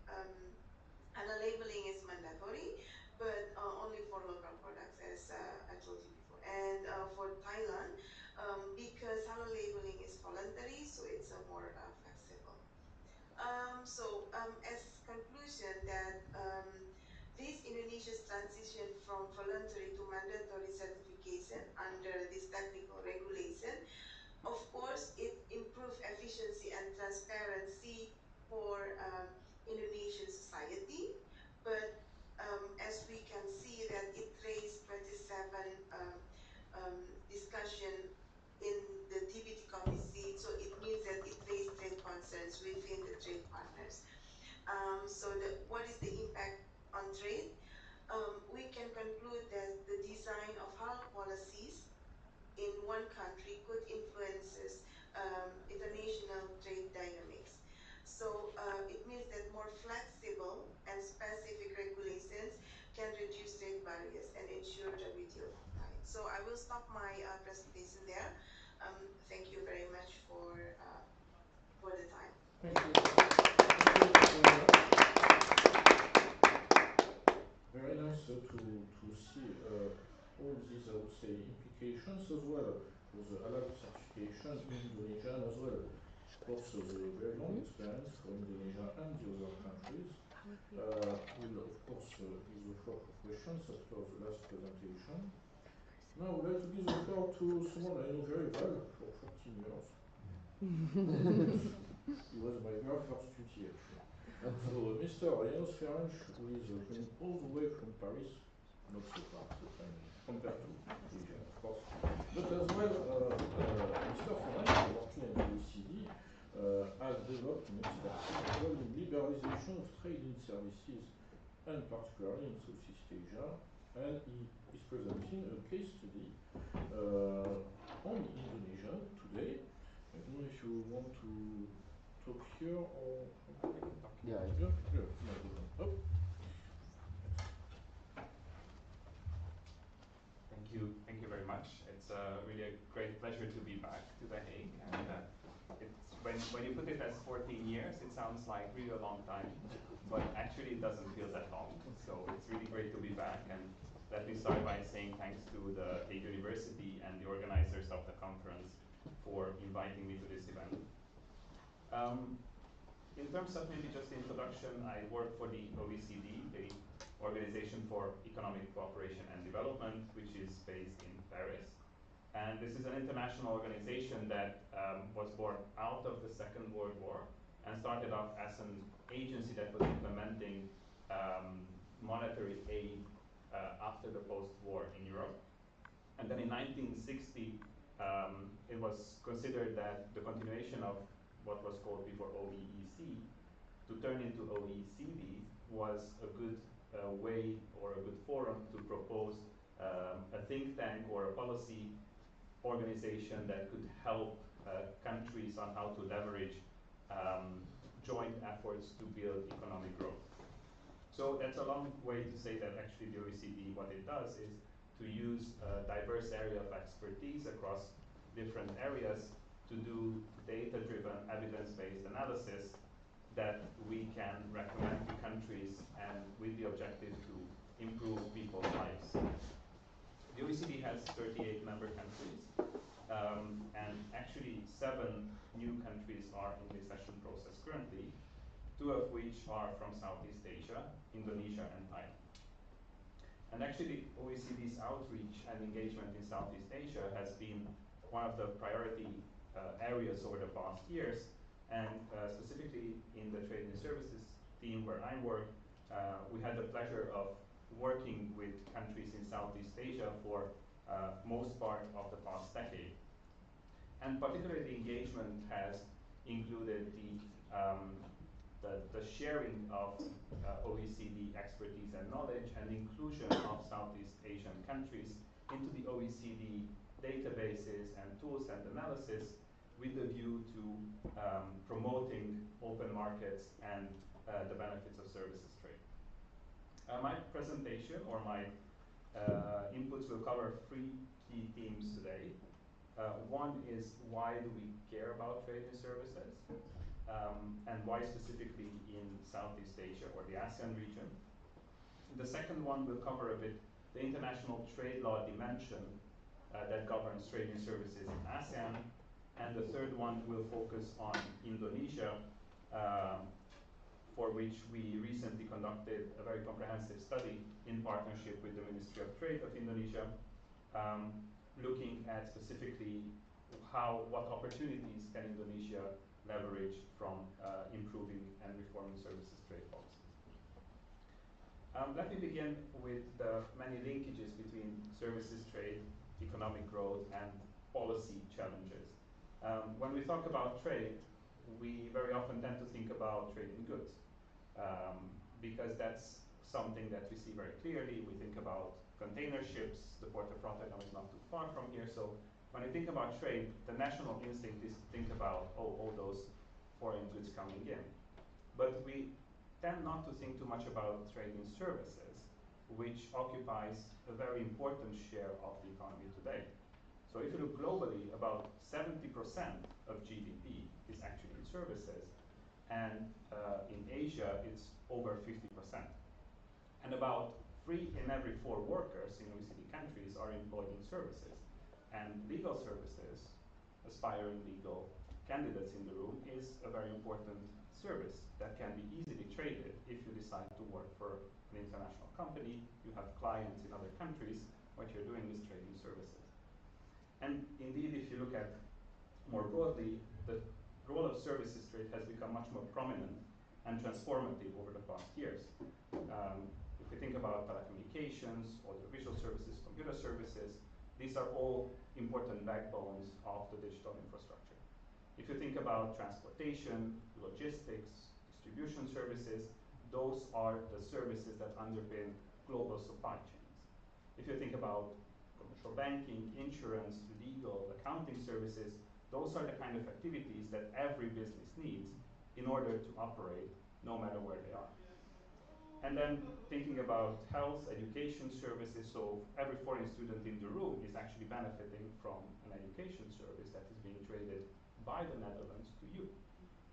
halal labeling is mandatory, but only for local products, as I told you before. And for Thailand, because halal labeling is voluntary, so it's more flexible. As conclusion that this Indonesia's transition from voluntary to mandatory certification under this technical regulation, of course, it improved efficiency and transparency for Indonesian society, but as we can see that it raised 27 one country could influences international trade dynamics. So it means that more flexible and specific regulations can reduce trade barriers and ensure stability of supply. So I will stop my presentation there. Thank you very much for the time. Thank you. Thank you. Very nice to see all these, I would say, implications as well for the halal certification in Indonesia and as well. Of course, the very long experience for Indonesia and the other countries. We'll, of course, give the floor for questions after the last presentation. Now, I would like to give the floor to someone I know very well for 14 years. He was my very first tutor, actually. So, Mr. Janos Ferenc, who is coming all the way from Paris, not so far, compared to Asia, of course. But as well, Mr. Ferenc, working at the OECD, has developed an expertise in liberalization of trade in services, and particularly in Southeast Asia, and he is presenting a case study on Indonesia today. I don't know if you want to talk here or... Yeah. Oh. Thank you very much. It's really a great pleasure to be back to The Hague. And it's when you put it as 14 years, it sounds like really a long time, but actually it doesn't feel that long. So it's really great to be back. And let me start by saying thanks to the Hague University and the organizers of the conference for inviting me to this event. In terms of maybe just the introduction, I work for the OECD, the Organization for Economic Cooperation and Development, which is based in Paris. And this is an international organization that was born out of the Second World War and started off as an agency that was implementing monetary aid after the post-war in Europe. And then in 1960, it was considered that the continuation of what was called before OEEC to turn into OECD was a good way or a good forum to propose a think tank or a policy organization that could help countries on how to leverage joint efforts to build economic growth. So that's a long way to say that actually the OECD, what it does is to use a diverse area of expertise across different areas to do data-driven, evidence-based analysis that we can recommend to countries and with the objective to improve people's lives. The OECD has 38 member countries, and actually 7 new countries are in the accession process currently, 2 of which are from Southeast Asia, Indonesia and Thailand. And actually OECD's outreach and engagement in Southeast Asia has been one of the priority areas over the past years, and specifically in the trade and services team where I work, we had the pleasure of working with countries in Southeast Asia for most part of the past decade. And particularly the engagement has included the sharing of OECD expertise and knowledge and inclusion of Southeast Asian countries into the OECD databases and tools and analysis with the view to promoting open markets and the benefits of services trade. My presentation or my inputs will cover 3 key themes today. One is why do we care about trade and services, and why specifically in Southeast Asia or the ASEAN region. The second one will cover a bit the international trade law dimension that governs trade and services in ASEAN. And the third one will focus on Indonesia, for which we recently conducted a very comprehensive study in partnership with the Ministry of Trade of Indonesia, looking at specifically what opportunities can Indonesia leverage from improving and reforming services trade policies. Let me begin with the many linkages between services trade, economic growth, and policy challenges. When we talk about trade, we very often tend to think about trade in goods, because that's something that we see very clearly. We think about container ships. The port of Rotterdam is not too far from here, so when I think about trade, the national instinct is to think about, oh, all those foreign goods coming in. But we tend not to think too much about trade in services, which occupies a very important share of the economy today. So if you look globally, about 70% of GDP is actually in services, and in Asia it's over 50%. And about 3 in every 4 workers in OECD countries are employed in services. And legal services, aspiring legal candidates in the room, is a very important service that can be easily traded if you decide to work for an international company, you have clients in other countries, what you're doing is trading services. And indeed, if you look at more broadly, the role of services trade has become much more prominent and transformative over the past years. If we think about telecommunications, audiovisual services, computer services, these are all important backbones of the digital infrastructure. If you think about transportation, logistics, distribution services, those are the services that underpin global supply chains. If you think about commercial banking, insurance, legal, accounting services, those are the kind of activities that every business needs in order to operate no matter where they are. And then thinking about health, education services, so every foreign student in the room is actually benefiting from an education service that is being traded by the Netherlands to you.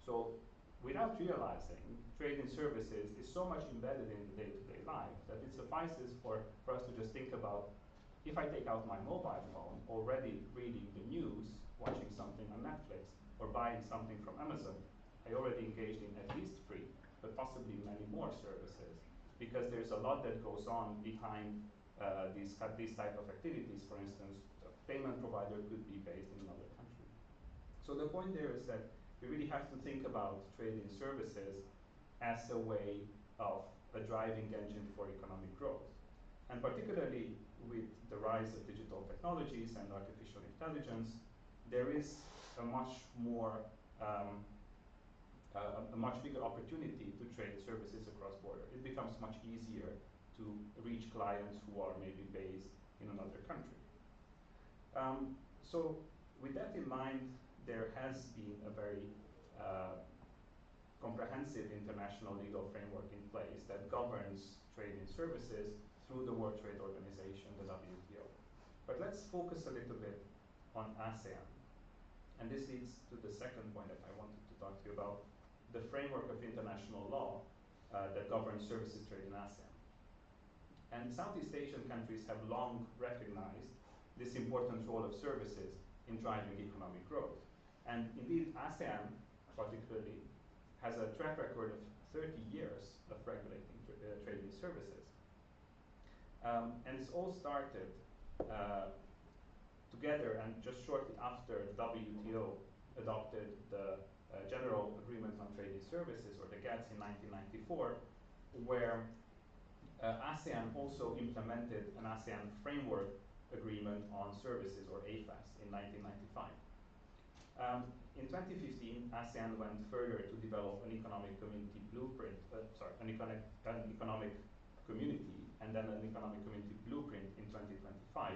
So without realizing, trade in services is so much embedded in the day-to-day life that it suffices for us to just think about, if I take out my mobile phone, already reading the news, watching something on Netflix, or buying something from Amazon, I already engaged in at least 3, but possibly many more services, because there's a lot that goes on behind these type of activities. For instance, a payment provider could be based in another country. So the point there is that we really have to think about trade in services as a way of a driving engine for economic growth. And particularly with the rise of digital technologies and artificial intelligence, there is a much more a much bigger opportunity to trade services across border. It becomes much easier to reach clients who are maybe based in another country. So with that in mind, there has been a very comprehensive international legal framework in place that governs trade in services through the World Trade Organization, the WTO. But let's focus a little bit on ASEAN. And this leads to the second point that I wanted to talk to you about, the framework of international law that governs services trade in ASEAN. And Southeast Asian countries have long recognized this important role of services in driving economic growth. And indeed, ASEAN particularly has a track record of 30 years of regulating trade in services. And it's all started together and just shortly after the WTO adopted the General Agreement on Trade in Services, or the GATS, in 1994, where ASEAN also implemented an ASEAN Framework Agreement on Services, or AFAS, in 1995. In 2015, ASEAN went further to develop an economic community blueprint, an economic community, and then an economic community blueprint in 2025,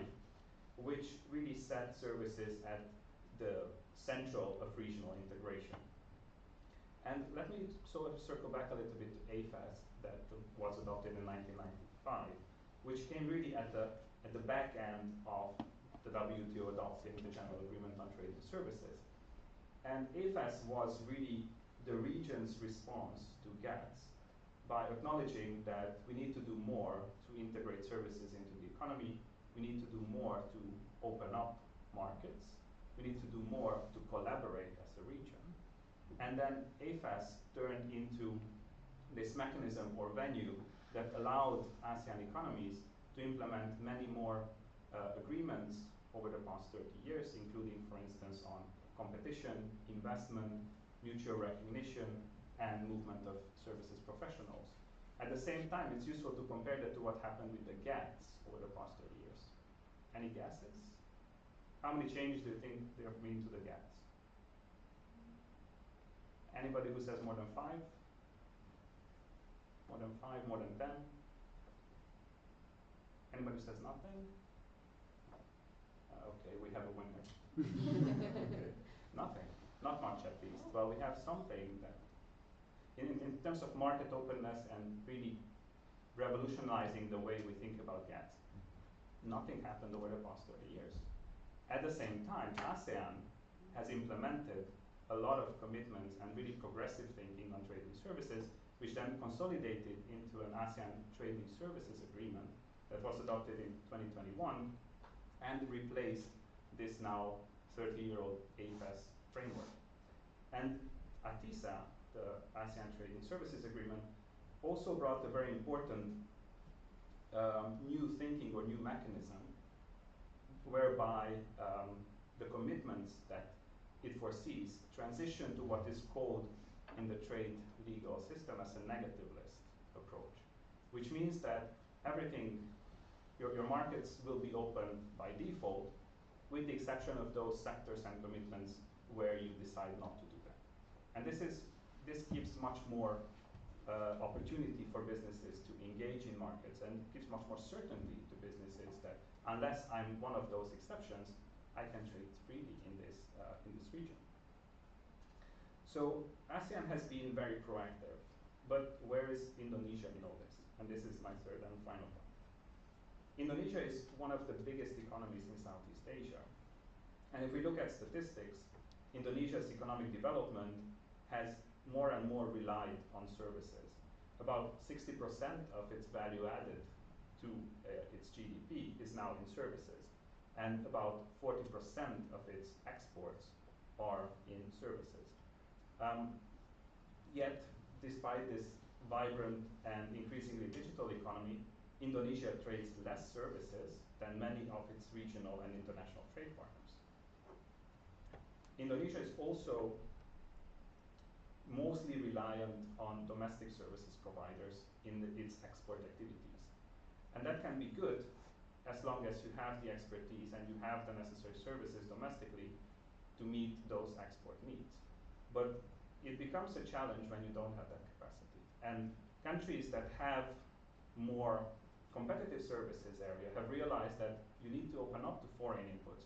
which really set services at the central of regional integration. And let me sort of circle back a little bit to AFAS that was adopted in 1995, which came really at the back end of the WTO adopting the General Agreement on Trade and Services. And AFAS was really the region's response to GATS by acknowledging that we need to do more to integrate services into the economy, we need to do more to open up markets, we need to do more to collaborate as a region. And then AFAS turned into this mechanism or venue that allowed ASEAN economies to implement many more agreements over the past 30 years, including, for instance, on competition, investment, mutual recognition, and movement of services professionals. At the same time, it's useful to compare that to what happened with the GATS over the past 30 years. Any guesses? How many changes do you think there have been to the GATS? Anybody who says more than 5? More than 5, more than 10? Anybody who says nothing? Okay, we we have a winner? Nothing, not much at least. Well, we have something that, in terms of market openness and really revolutionizing the way we think about GATT, nothing happened over the past 30 years. At the same time, ASEAN has implemented a lot of commitments and really progressive thinking on trading services, which then consolidated into an ASEAN Trading Services Agreement that was adopted in 2021 and replaced this now 30-year-old AFES framework. And ATISA, the ASEAN Trading Services Agreement, also brought a very important new thinking or new mechanism whereby the commitments that it foresees transition to what is called in the trade legal system as a negative list approach, which means that everything, your markets will be open by default, with the exception of those sectors and commitments where you decide not to do that. And this gives much more opportunity for businesses to engage in markets, and gives much more certainty to businesses that unless I'm one of those exceptions, I can trade freely in this region. So ASEAN has been very proactive, but where is Indonesia in all this? And this is my third and final point. Indonesia is one of the biggest economies in Southeast Asia. And if we look at statistics, Indonesia's economic development has more and more relied on services. About 60% of its value added to its GDP is now in services, and about 40% of its exports are in services. Yet, despite this vibrant and increasingly digital economy, Indonesia trades less services than many of its regional and international trade partners. Indonesia is also mostly reliant on domestic services providers in its export activities. And that can be good as long as you have the expertise and you have the necessary services domestically to meet those export needs. But it becomes a challenge when you don't have that capacity. And countries that have more competitive services area have realized that you need to open up to foreign inputs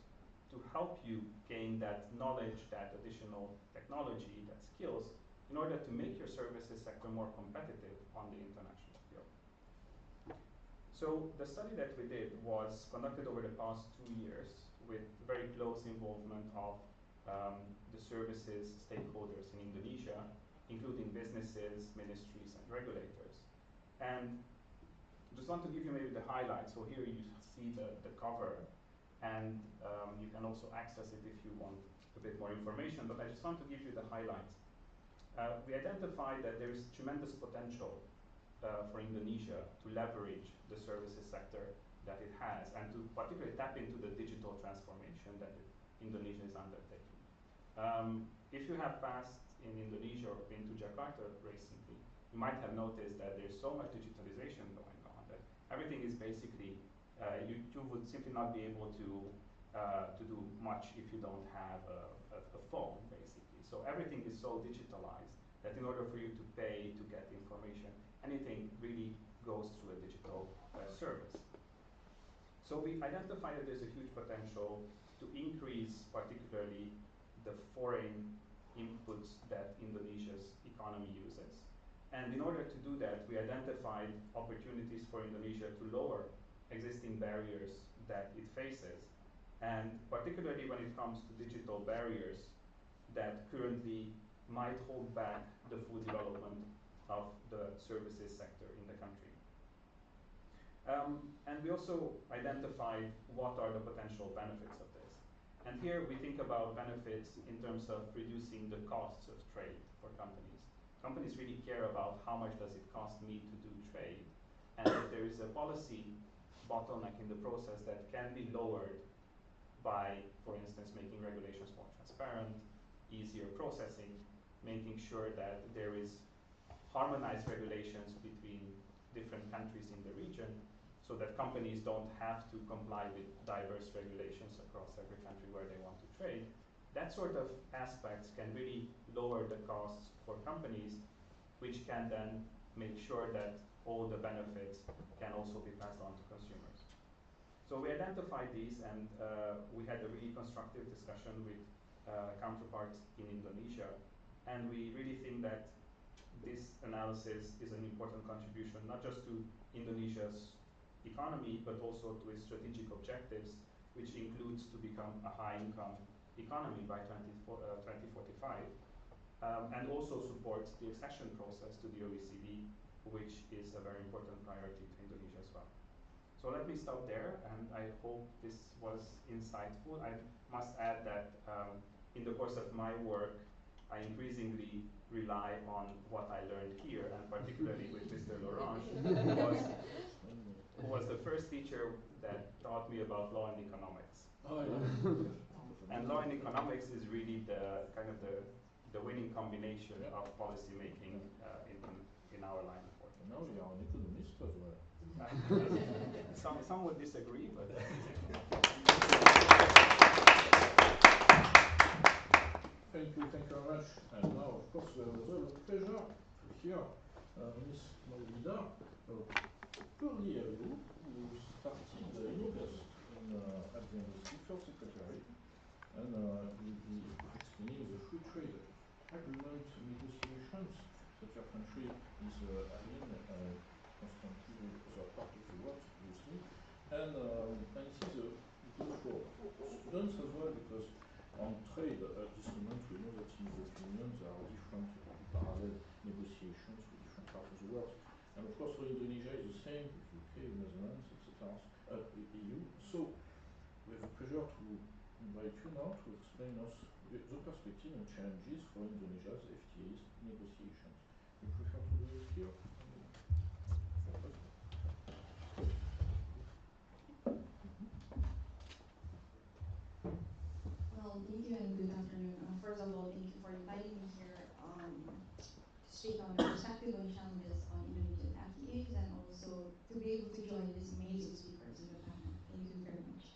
to help you gain that knowledge, that additional technology, that skills, in order to make your services sector more competitive on the international field. So the study that we did was conducted over the past 2 years with very close involvement of the services stakeholders in Indonesia, including businesses, ministries, and regulators. And I just want to give you maybe the highlights. So here you see the cover, and you can also access it if you want a bit more information, but I just want to give you the highlights. We identified that there is tremendous potential for Indonesia to leverage the services sector that it has, and to particularly tap into the digital transformation that Indonesia is undertaking. If you have passed in Indonesia or been to Jakarta recently, you might have noticed that there's so much digitalization going on that everything is basically, you would simply not be able to do much if you don't have a phone, basically. So everything is so digitalized that in order for you to pay, to get information, anything really goes through a digital service. So we identified that there's a huge potential to increase particularly the foreign inputs that Indonesia's economy uses. And in order to do that, we identified opportunities for Indonesia to lower existing barriers that it faces, and particularly when it comes to digital barriers that currently might hold back the full development of the services sector in the country. And we also identified what are the potential benefits of this. And here we think about benefits in terms of reducing the costs of trade for companies. Companies really care about how much does it cost me to do trade, and if there is a policy bottleneck in the process that can be lowered by, for instance, making regulations more transparent, easier processing, making sure that there is harmonized regulations between different countries in the region, so that companies don't have to comply with diverse regulations across every country where they want to trade. That sort of aspects can really lower the costs for companies, which can then make sure that all the benefits can also be passed on to consumers. So So we identified these, and we had a really constructive discussion with counterparts in Indonesia, and we really think that this analysis is an important contribution, not just to Indonesia's economy, but also to its strategic objectives, which includes to become a high-income economy by 2045, and also supports the accession process to the OECD, which is a very important priority to Indonesia as well. So let me stop there, and I hope this was insightful. I must add that in the course of my work, I increasingly rely on what I learned here, and particularly with Mr. Lorange, who was the first teacher that taught me about law and economics. Oh, yeah. And law and economics is really the kind of the winning combination of policy making in our line of work. Now you are an economist as well. Some would disagree, but Thank you very much. And now, of course, we have a real pleasure to hear Ms. Maulida, earlier you, who started in August at the embassy, first secretary, and you'll be explaining the free trade agreement negotiations that your country is having constantly with other parts of the world, obviously. And this is good for students as well, because on trade at this moment we know that in the European Union there are different parallel negotiations with different parts of the world. And of course for Indonesia is the same with UK, Netherlands, etc. EU. So we have a pleasure to invite you now to explain us the perspective and challenges for Indonesia's FTAs negotiations. You prefer to do it here? Well, thank you and good afternoon. First of all, thank you for inviting me here to speak on the perspective on challenges on Indonesian FTAs and also to be able to join these amazing speakers in the panel. Thank you very much.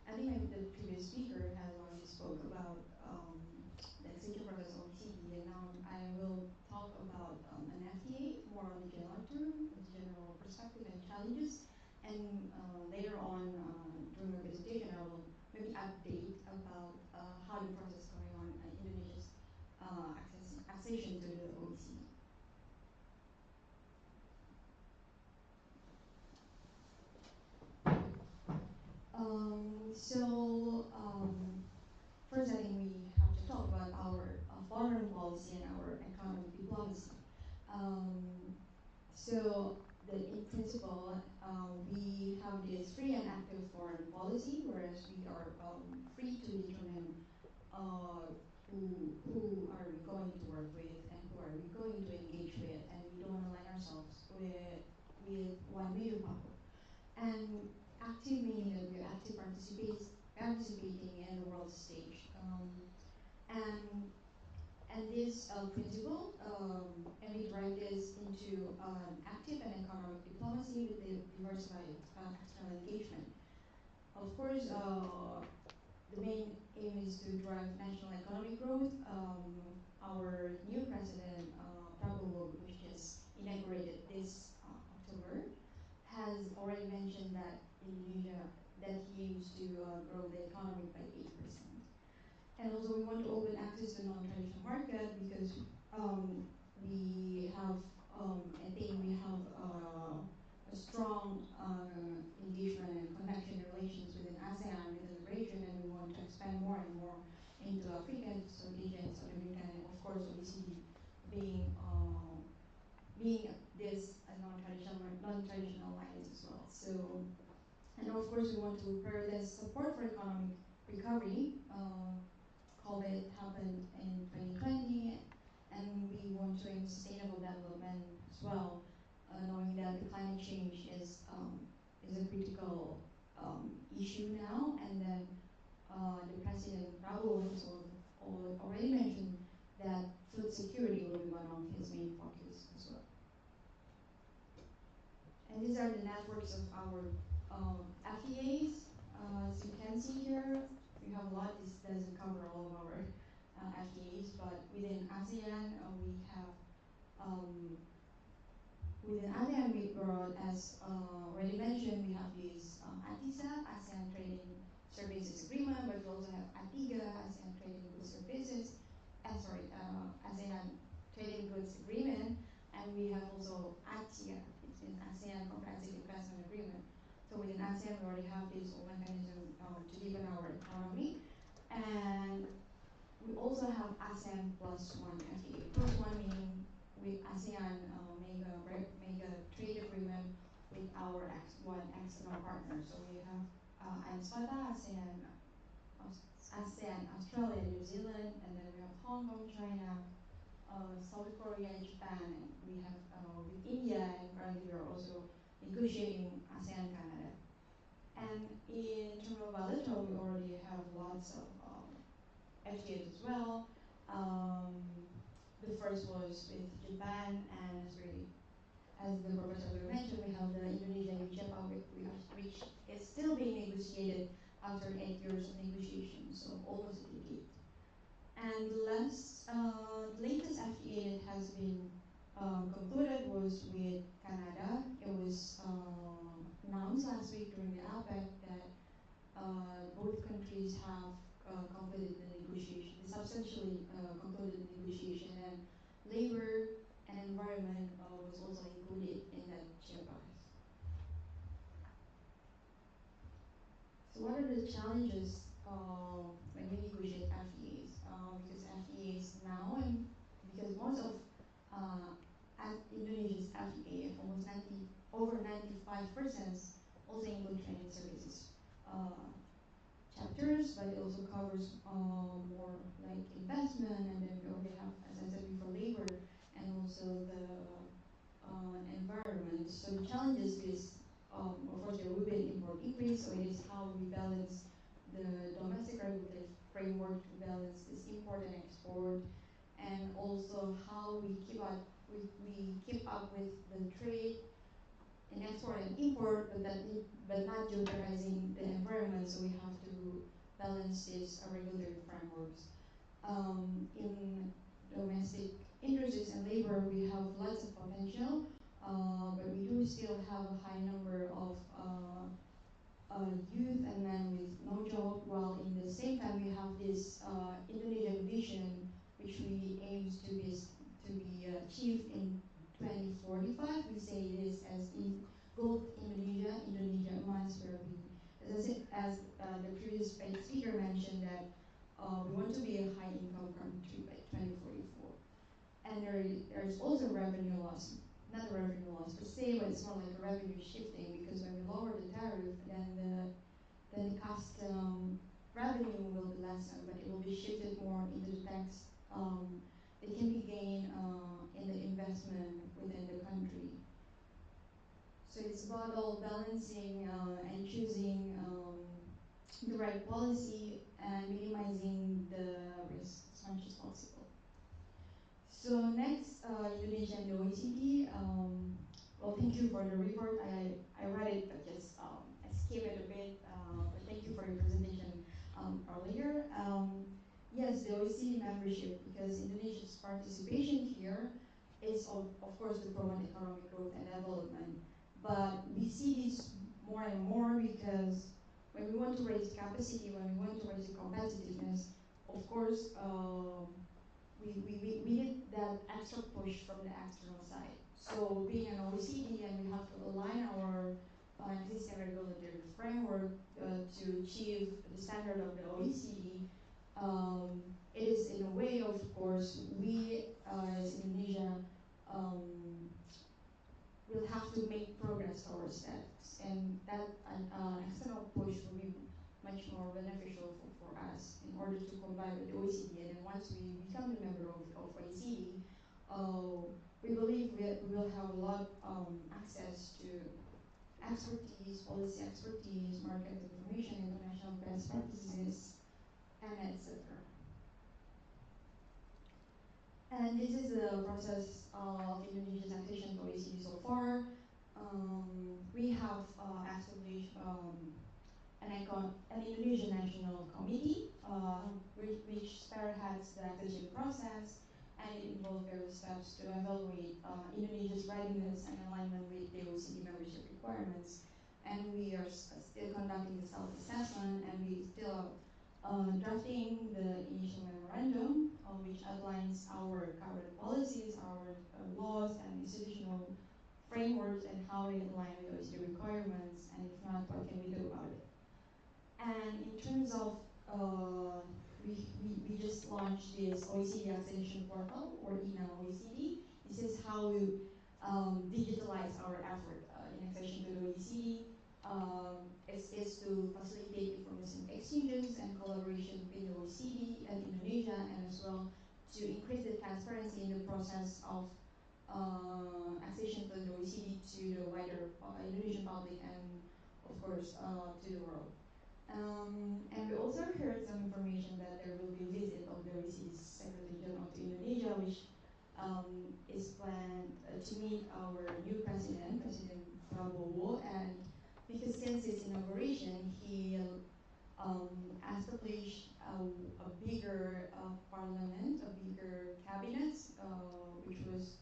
I think the previous speaker has already spoke about the accession process of OECD, and now I will talk about an FTA more on the general term, the general perspective and challenges. And later on during my presentation, I will maybe update about how the process is going on in Indonesia's accession to the OECD. First I think we have to talk about our foreign policy and our economic diplomacy. In principle, we have this free and active foreign policy, whereas we are free to determine who are we going to work with and who are we going to engage with, and we don't align ourselves with one major power. And active meaning that we are active participating in the world stage. And this principle, and we drive this into active and economic diplomacy with the diversified external engagement. Of course, the main aim is to drive national economic growth. Our new president, Prabowo, which just inaugurated this October, has already mentioned that Indonesia, that he aims to grow the economy by 8%. And also we want to open access to non-traditional market because we have, I think we have a strong engagement and connection and relations within ASEAN, within the region, and we want to expand more and more into Africa, South Asia, and South America, and of course OECD being this non-traditional alliance as well. So, and of course we want to prioritize support for economic recovery. COVID happened in 2020, and we want to aim sustainable development as well, knowing that the climate change is a critical issue now. And then the President Prabowo has already mentioned that food security will be one of his main focus as well. And these are the networks of our FTAs. As you can see here, we have a lot. This doesn't cover all of our FTAs, but within ASEAN, we have Within ASEAN, as already mentioned, we have this ATISA, ASEAN Trading Services Agreement, but we also have ATIGA, ASEAN Trading Goods Services, ASEAN Trading Goods Agreement, and we have also ATIA, it's an ASEAN Comprehensive Investment Agreement. So within ASEAN, we already have this whole mechanism to deepen our economy. And we also have ASEAN plus one FTA. Plus one meaning with ASEAN make a trade agreement with our one external partner. So we have ASFATA, ASEAN, Australia, New Zealand, and then we have Hong Kong, China, South Korea, and Japan, and we have with India, and currently we are also negotiating ASEAN Canada. And in terms of bilateral, we already have lots of FTAs as well. The first was with Japan, and as the professor mentioned, we have the Indonesia UJEPA, which is still being negotiated after 8 years of negotiation, so almost a decade. And the latest FTA that has been concluded was with Canada. It was announced last week during the APEC that both countries have completed the negotiation, substantially concluded the negotiation, and labor and environment was also included in that JEPA. So what are the challenges when we negotiate FTAs? Because FTAs now, and because most of Indonesia's FTA, over 95%, also include training services chapters, but it also covers more like investment, and then we already have, as I said before, labor, and also the environment. So the challenges is, of course, there will be an import increase, so it is how we balance the domestic regulatory framework to balance this import and export, and also how we keep up with the trade in export and import, but not jeopardizing the environment. So we have to balance these regulatory frameworks. In domestic industries and labor, we have lots of potential, but we do still have a high number of youth and men with no job, while in the same time we have this Indonesian vision, which we aim to be achieved in 2045. We say this as in Gold Indonesia, Indonesia Emas, where as the previous speaker mentioned, that we want to be a high-income country by 2044. And there is also revenue loss, not a revenue loss per se, but it's more like a revenue shifting, because when we lower the tariff, then the custom revenue will be lessened, but it will be shifted more into the tax. It can be gained in the investment within the country. So it's about all balancing and choosing the right policy and minimizing the risk as much as possible. So next, Indonesia and the OECD. Well, thank you for the report. I read it, but just I skipped it a bit. But thank you for your presentation earlier. Yes, the OECD membership, because Indonesia's participation here is of course to promote economic growth and development. But we see this more and more, because when we want to raise capacity, when we want to raise the competitiveness, of course, we need that extra push from the external side. So being an OECD, and we have to align our existing regulatory framework to achieve the standard of the OECD, it is in a way, of course, we as Indonesia will have to make progress towards that, and that external push will be much more beneficial for us in order to comply with the OECD. And then once we become a member of OECD, we believe we will have a lot access to expertise, policy expertise, market information, international best practices, and etc. And this is the process of Indonesia's accession to OECD so far. We have established an Indonesian National Committee, which spearheads the accession process, and it involved various steps to evaluate Indonesia's readiness and alignment with the OECD membership requirements. And we are still conducting the self-assessment, and we still drafting the initial memorandum, which outlines our current policies, our laws, and institutional frameworks, and how they align with OECD requirements, and if not, what can we do about it? And in terms of, we just launched this OECD Accreditation Portal, or email OECD. This is how we digitalize our effort in accession to the OECD. It's to facilitate information exchanges and collaboration between the OECD and Indonesia, and as well to increase the transparency in the process of accession to the OECD to the wider Indonesian public, and of course to the world. And we also heard some information that there will be a visit of the OECD's Secretary General to Indonesia, which is planned to meet our new president, President Prabowo, and because since his inauguration, he established a bigger parliament, a bigger cabinet, which was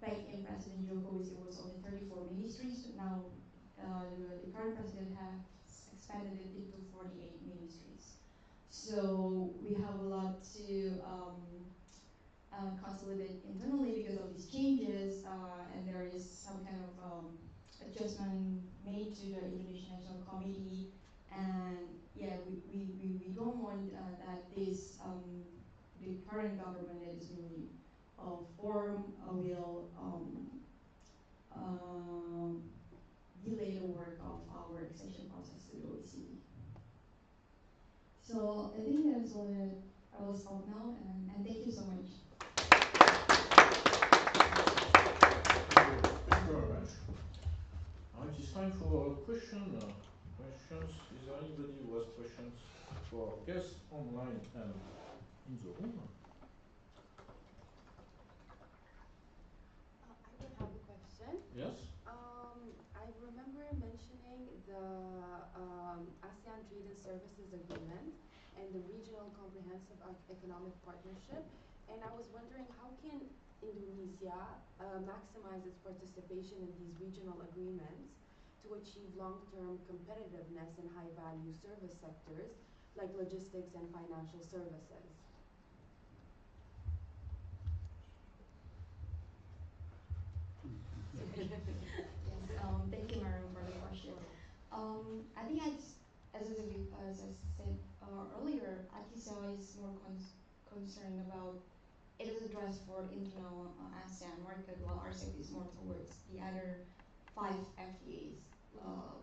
back in President Jokowi's, it was only 34 ministries, but now the current president has expanded it into 48 ministries. So we have a lot to consolidate internally because of these changes, and there is some kind of adjustment made to the Indonesian National Committee. And yeah, we don't want that this the current government that is newly formed will delay the work of our accession process to the OECD. So I think that's all that I will stop now, and thank you so much. Thank you very much. Now it is time for questions. Is there anybody who has questions for guests online and in the room? I would have a question. Yes? I remember mentioning the ASEAN Trade and Services Agreement and the Regional Comprehensive Economic Partnership, and I was wondering how can Indonesia maximize its participation in these regional agreements to achieve long-term competitiveness in high-value service sectors like logistics and financial services? Yes, thank you, Mariam, for the question. I think as I said earlier, ITCL is more concerned about, it is addressed for internal ASEAN market, while RCEP is more towards the other 5 FTAs,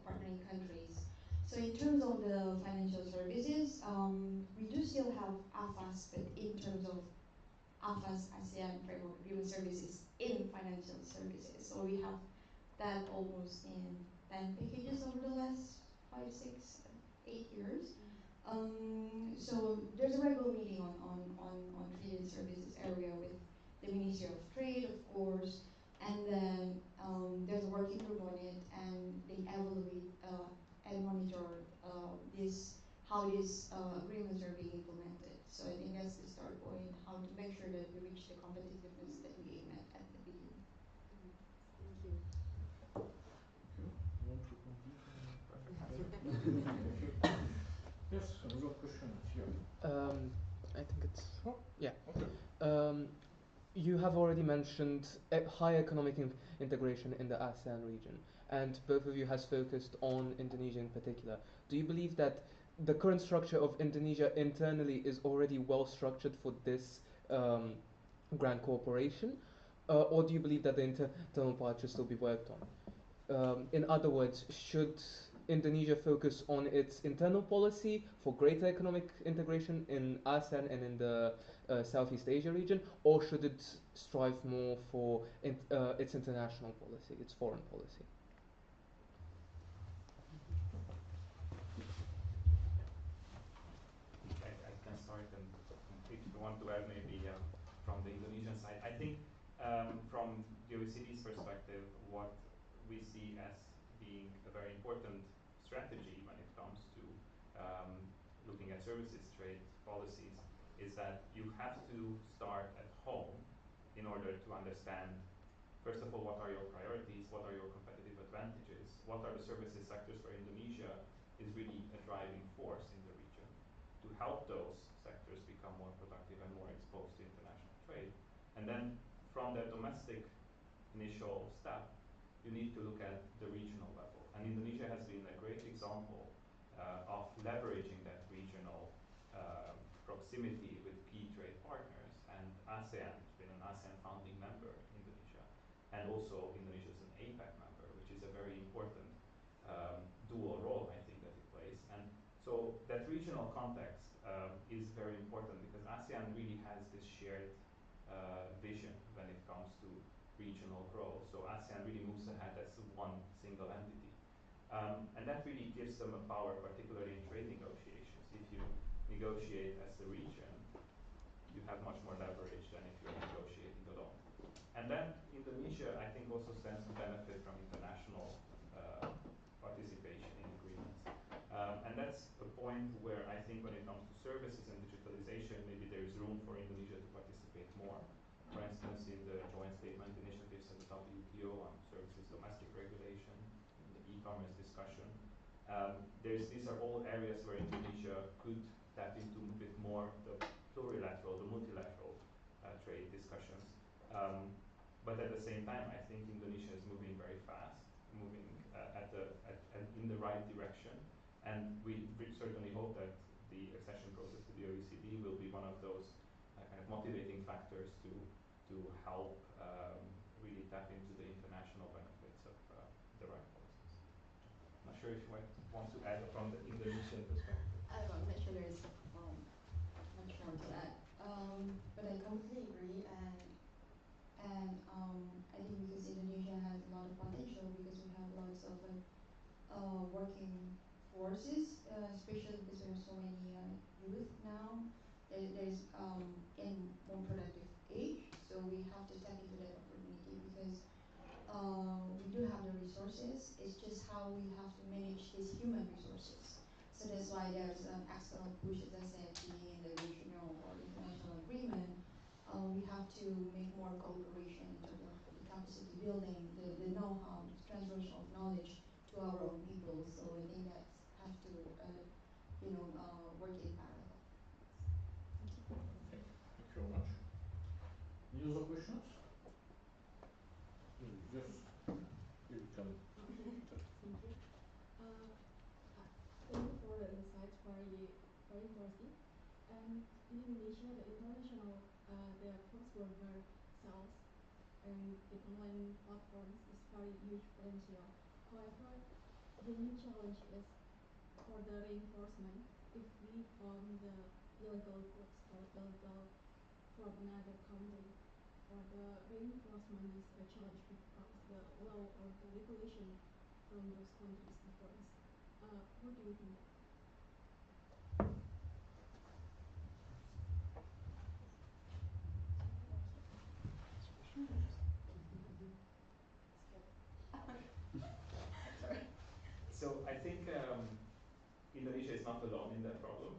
partnering countries. So in terms of the financial services, we do still have AFAS, but in terms of AFAS ASEAN Framework Agreement services in financial services. So we have that almost in 10 packages over the last 5, 6, 8 years. So there's a regular meeting on trade and services area with the Ministry of Trade, of course, and then there's a working group on it, and they evaluate and monitor how these agreements are being implemented. So I think that's the start point, how to make sure that we reach the competitiveness that we aim at the beginning. Thank you. You want to complete? Yes, another question here. I think it's yeah. Okay. You have already mentioned high economic integration in the ASEAN region, and both of you has focused on Indonesia in particular. Do you believe that the current structure of Indonesia internally is already well structured for this grand cooperation, or do you believe that the internal part should still be worked on? In other words, should Indonesia focus on its internal policy for greater economic integration in ASEAN and in the Southeast Asia region, or should it strive more for its international policy, its foreign policy? I can start, and if you want to add maybe from the Indonesian side. I think from the OECD's perspective, what we see as being a very important strategy when it comes to looking at services trade policies is that you have to start at home in order to understand, first of all, what are your priorities, what are your competitive advantages, what are the services sectors where Indonesia is really a driving force in the region, to help those sectors become more productive and more exposed to international trade. And then from that domestic initial step, you need to look at the regional level. And Indonesia has been a great example of leveraging that regional proximity with key trade partners. And ASEAN has been an ASEAN founding member, Indonesia, and also Indonesia is an APEC member, which is a very important dual role, I think, that it plays. And so that regional context is very important because ASEAN really has this shared vision when it comes to regional growth. So ASEAN really moves ahead as one single entity. And that really gives them a power, particularly in trade negotiations. If you negotiate as a region, you have much more leverage than if you're negotiating alone. And then Indonesia, I think, also stands to benefit from international participation in agreements. And that's a point where I think when it comes to services and digitalization, maybe there is room for Indonesia to participate more. For instance, in the joint statement initiatives at the WTO on services domestic regulation, in the e-commerce discussion. These are all areas where Indonesia could tap into a bit more the plurilateral, the multilateral trade discussions. But at the same time, I think Indonesia is moving very fast, moving in the right direction. And we certainly hope that the accession process to the OECD will be one of those kind of motivating factors to help really tap into the international benefits of the right policies. I'm not sure if you might want to add from the Indonesian perspective. I'm not sure there's much more to that. But I completely agree, and I think because Indonesia has a lot of potential because we have lots of working forces, especially because we have so many youth now. There's in more productive age, so we have to tap into that opportunity because we do have the resources. It's just how we have to manage these human resources. So that's why there's an external push, as I said, being in the regional or international agreement. We have to make more cooperation in terms of the capacity building, the know-how, the transversal of knowledge to our own people. So I think that has to, work in parallel. Okay, thank you very much. Any other questions? Yes, you can. Thank you. Thank you for the insights, very, very interesting. And in Indonesia, the international, the cross-border sales and the online platforms is very huge potential. However, the new challenge is for the reinforcement. If we found the illegal goods or illegal from another country, or the reinforcement is a challenge because the law or the regulation from those countries differs. What do you think? So I think Indonesia is not alone in that problem.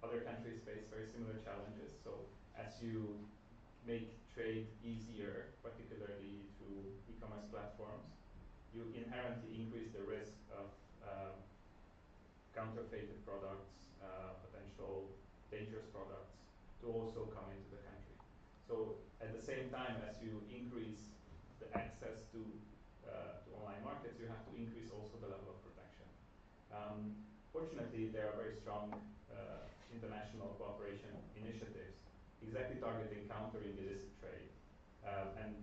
Other countries face very similar challenges. So as you make trade easier, particularly through e-commerce platforms, you inherently increase the risk of counterfeited products, potential dangerous products to also come into the country. So at the same time as you increase the access to online markets, you have to increase also the level of protection. Fortunately, there are very strong international cooperation initiatives exactly targeting countering illicit trade. And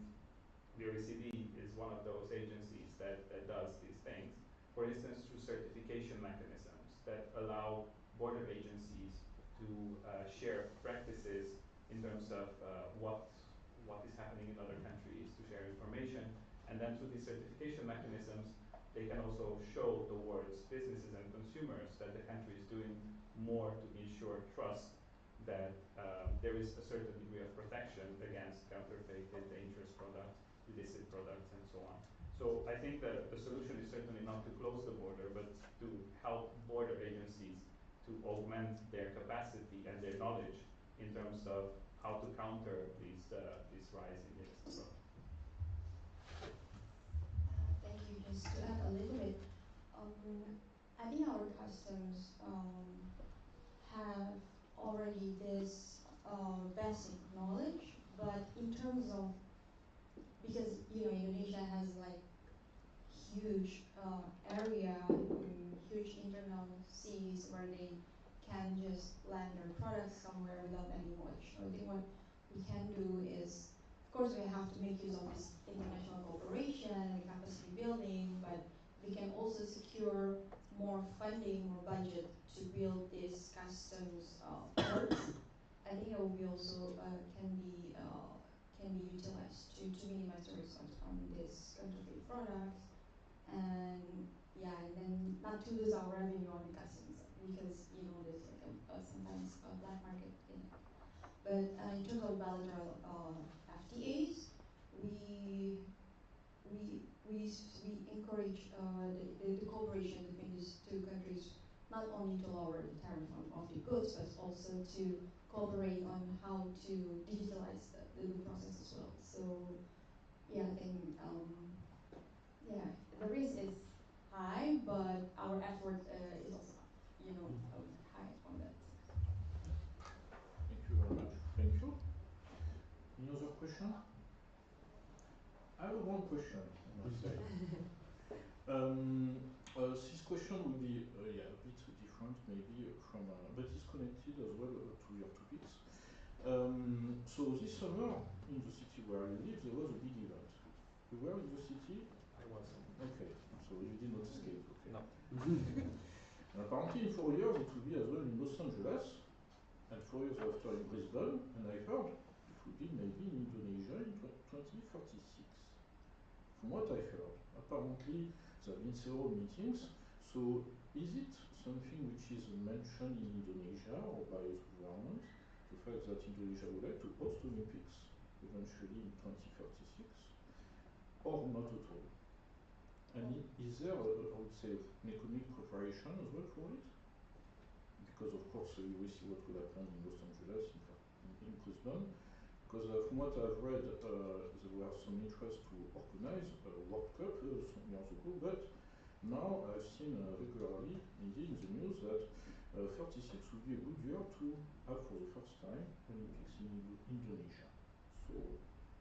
the OECD is one of those agencies that does these things. For instance, through certification mechanisms that allow border agencies to share practices in terms of what is happening in other countries, to share information. And then through these certification mechanisms, they can also show towards businesses and consumers that the country is doing more to ensure trust that there is a certain degree of protection against counterfeited, dangerous products, illicit products, and so on. So I think that the solution is certainly not to close the border, but to help border agencies to augment their capacity and their knowledge in terms of how to counter this rise in mixed growth. Thank you. Just to add a little bit, I think our customs have already this basic knowledge, but in terms of, because Indonesia has like huge area, huge internal seas where they can just land their products somewhere without any knowledge. So I think what we can do is, of course, we have to make use of this international cooperation and capacity building, but we can also secure more funding, more budget to build this customs ports. I think that will be also can be utilized to minimize the risk on this counterfeit products, and yeah, and then not to lose our revenue on the customs, because there's like sometimes a black market in it. But in terms of bilateral FTAs, we we encourage the cooperation between these two countries, not only to lower the tariff of the goods, but also to cooperate on how to digitalize the process as well. So yeah, I think yeah, the risk is high, but our effort is also high on that. Thank you very much. Thank you. Any other question? I have one question, I must say. This question will be a bit different, maybe from, but it's connected as well to your topics. So this summer, in the city where you live, there was a big event. You were in the city? I was. Okay, so you did not escape, okay. No. And apparently in 4 years it will be as well in Los Angeles, and 4 years after in Brisbane, and I heard it will be maybe in Indonesia in 2036. From what I heard, apparently there have been several meetings, so is it something which is mentioned in Indonesia or by the government, the fact that Indonesia would like to host Olympics eventually in 2036, or not at all? And is there, I would say, an economic cooperation as well for it? Because of course we will see what will happen in Los Angeles, in Brisbane. Because from what I've read, there were some interest to organize a World Cup some years ago, but now I've seen regularly, indeed, in the news that 36 would be a good year to have for the first time Olympics in Indonesia. So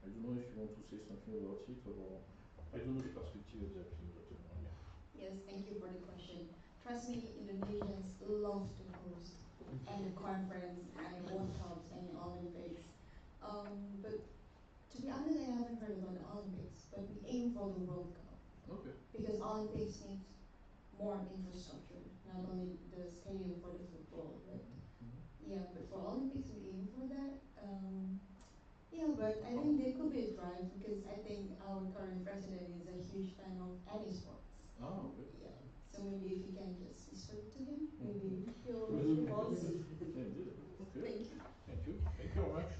I don't know if you want to say something about it, or I don't know the perspective exactly, but yeah. Yes, thank you for the question. Trust me, Indonesians love to host any conference, any World Cups, any Olympics. But to be honest, I haven't heard about the Olympics, but we aim for the World Cup. Okay. Because Olympics needs more infrastructure, not only the stadium for the football, but yeah, but for Olympics we aim for that. Yeah, but I think there could be a drive, because I think our current president is a huge fan of any sports. Ah, okay. Yeah, so maybe if you can just speak to him, maybe he'll respond. Indeed. Okay. Thank you. Thank you. Thank you very much.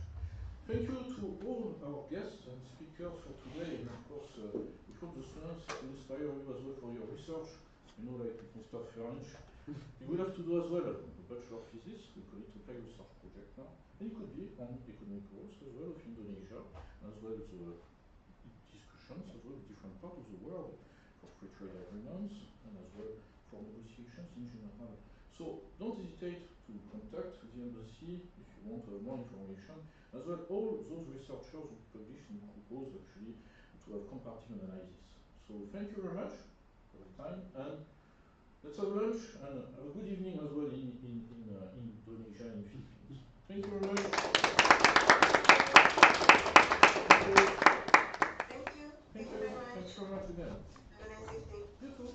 Thank you to all our guests and speakers for today, and of course, we hope the students will inspire you as well for your research. Like with Mr. Ferenc, you will have to do as well a bachelor thesis. We call it a Applied Research Project now. And it could be on economic growth as well of Indonesia, as well as discussions as well with different parts of the world for free trade agreements, and as well for negotiations in general. So don't hesitate to contact the embassy if you want more information. As well, all those researchers who publish and propose actually to have comparative analysis. So thank you very much for the time, and let's have lunch and have a good evening as well in Indonesia and Philippines. Thank you very much. Thank you. Thank you very much. Thanks very much again. Have a nice evening. You too.